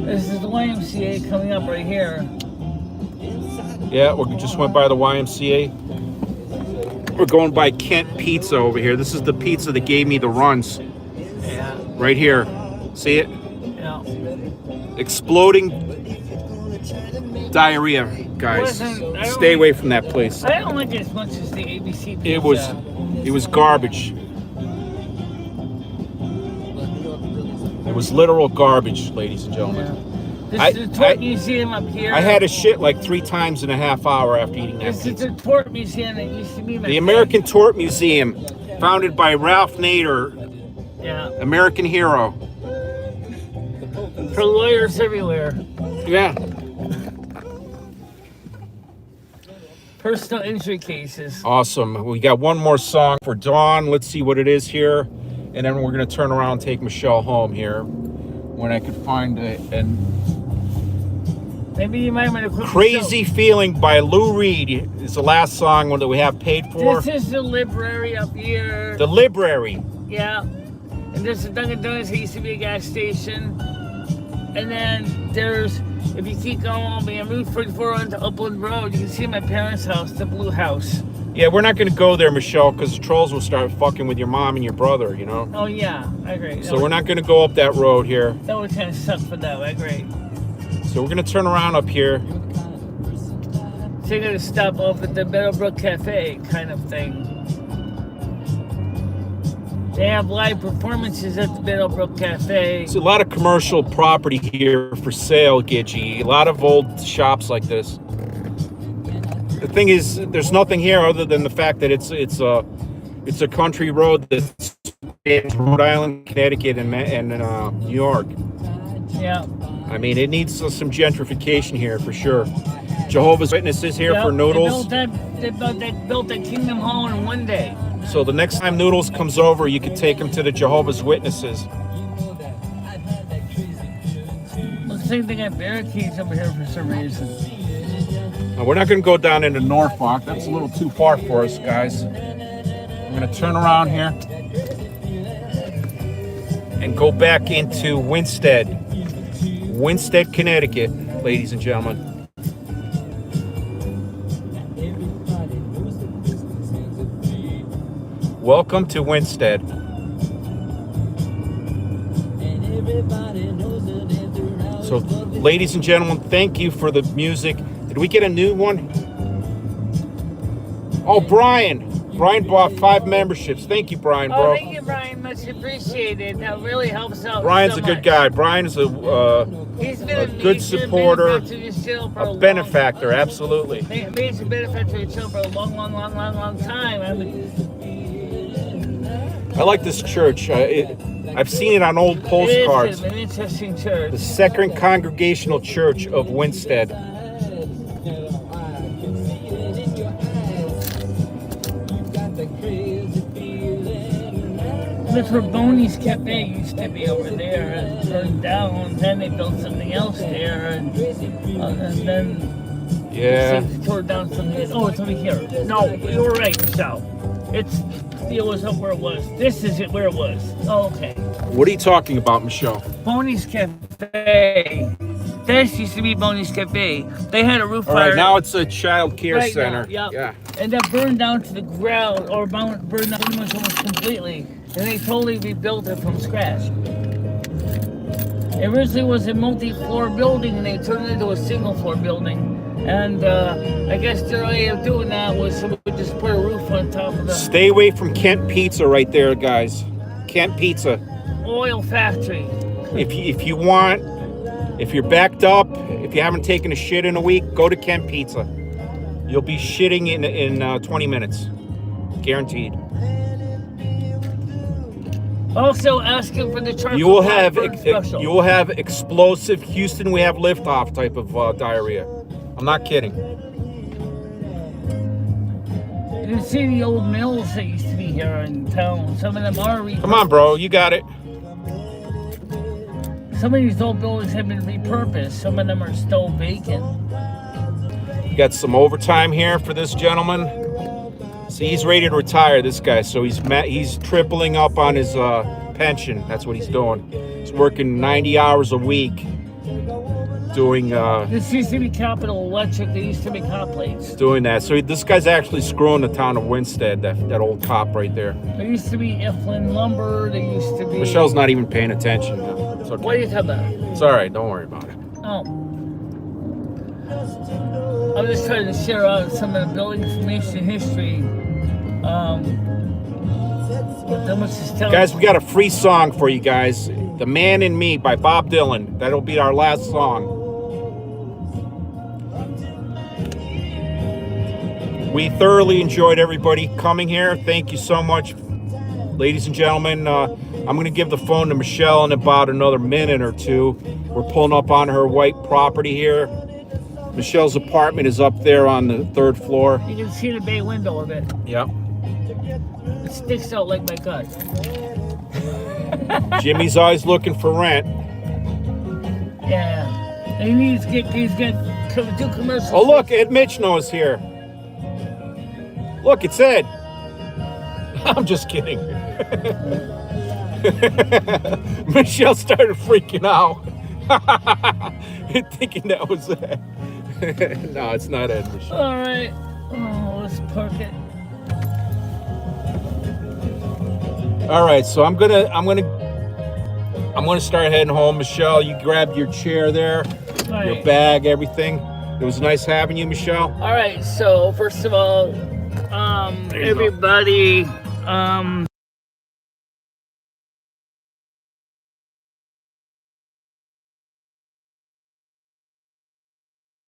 This is the YMCA coming up right here. Yeah, we just went by the YMCA. We're going by Kent Pizza over here. This is the pizza that gave me the runs. Yeah. Right here. See it? Yeah. Exploding diarrhea, guys. Stay away from that place. I don't like it as much as the ABC pizza. It was garbage. It was literal garbage, ladies and gentlemen. This is the Tort Museum up here. I had a shit like 3 times in a half hour after eating that This is pizza. the Tort Museum that used to be my The American Tort Museum, founded by Ralph Nader, Yeah. American hero. For lawyers everywhere. Yeah. Personal injury cases. Awesome. We got one more song for Dawn. Let's see what it is here. and then we're gonna turn around and take Michele home here when I could find an Maybe you might want to quick Crazy Feeling by Lou Reed is the last song that we have paid for. This is the library up here. The library. Yeah. And there's a Dunkin' Donuts. It used to be a gas station. And then there's, if you keep going, man, Route 44 onto Upland Road, you can see my parents' house, the blue house. Yeah, we're not going to go there, Michele, because the trolls will start fucking with your mom and your brother, you know? Oh, yeah, I agree. So we're not going to go up that road here. That would kind of suck for that, I agree. So we're going to turn around up here. So you're going to stop off at the Meadowbrook Cafe kind of thing. They have live performances at the Meadowbrook Cafe. There's a lot of commercial property here for sale, Gidgey. A lot of old shops like this. The thing is, there's nothing here other than the fact that it's a country road that's in Rhode Island, Connecticut, and New York. Yeah. I mean, it needs some gentrification here for sure. Jehovah's Witnesses here for Noodles. They built that Kingdom Hall in one day. So the next time Noodles comes over, you can take him to the Jehovah's Witnesses. Looks like they got barricades over here for some reason. Now, we're not going to go down into Norfolk. That's a little too far for us, guys. I'm going to turn around here and go back into Winsted, Connecticut, ladies and gentlemen. Welcome to Winsted. So, ladies and gentlemen, thank you for the music. Did we get a new one? Oh, Brian. Brian bought 5 memberships. Thank you, Brian, bro. Oh, thank you, Brian. Much appreciated. That really helps out. Brian's so a good much. guy. Brian's He's been a good supporter, a benefactor, absolutely. Major benefactor of the show for a long time. I mean, I like this church. I've seen it on old postcards. It is an interesting church. The Second Congregational Church of Winsted. That's where Boney's Cafe used to be over there, and burned down. And then they built something else there, and then Yeah. they tore down something. Oh, it's over here. No, you were right, Michele. It was up where it was. This is it where it was. Oh, okay. What are you talking about, Michele? Boney's Cafe. This used to be Boney's Cafe. They had a roof All fire. right, now it's a child care Right center. now, Yeah. And that burned down to the ground, or burned down almost completely. And they totally rebuilt it from scratch. It originally was a multi-floor building, and they turned it into a single-floor building. And I guess their way of doing that was to just put a roof on top of the Stay away from Kent Pizza right there, guys. Kent Pizza. oil factory. If you want, if you're backed up, if you haven't taken a shit in a week, go to Kent Pizza. You'll be shitting in 20 minutes, guaranteed. Also asking for the charcoal You will have special. you will have explosive Houston we have liftoff type of diarrhea. I'm not kidding. You can see the old mills that used to be here in town. Some of them are repurposed. Come on, bro, you got it. Some of these old buildings have been repurposed. Some of them are still vacant. You got some overtime here for this gentleman. See, he's ready to retire, this guy. So he's tripling up on his pension. That's what he's doing. He's working 90 hours a week, doing This used to be Capital Electric. They used to make hot plates. doing that. So this guy's actually screwing the town of Winsted. That old cop right there. There used to be Iflin Lumber. There used to be. Michele's not even paying attention now. It's okay. What are you talking about? It's all right. Don't worry about it. Oh. I'm just trying to share out some of the building information history. How much is telling? Guys, we got a free song for you guys. The Man in Me by Bob Dylan. That'll be our last song. We thoroughly enjoyed everybody coming here. Thank you so much, ladies and gentlemen. I'm going to give the phone to Michele in about another minute or two. We're pulling up on her white property here. Michele's apartment is up there on the 3rd floor. You can see the bay window of it. Yep. It sticks out like my gut. Jimmy's always looking for rent. Yeah. And he's got two commercials. Oh, look, Ed Mitchell is here. Look, it's Ed. I'm just kidding. Michele started freaking out. Thinking that was Ed. No, it's not Ed, Michele. All right. Oh, let's park it. All right, so I'm gonna start heading home. Michele, you grabbed your chair there, All your right. bag, everything. It was nice having you, Michele. All right. So first of all, There you go. everybody,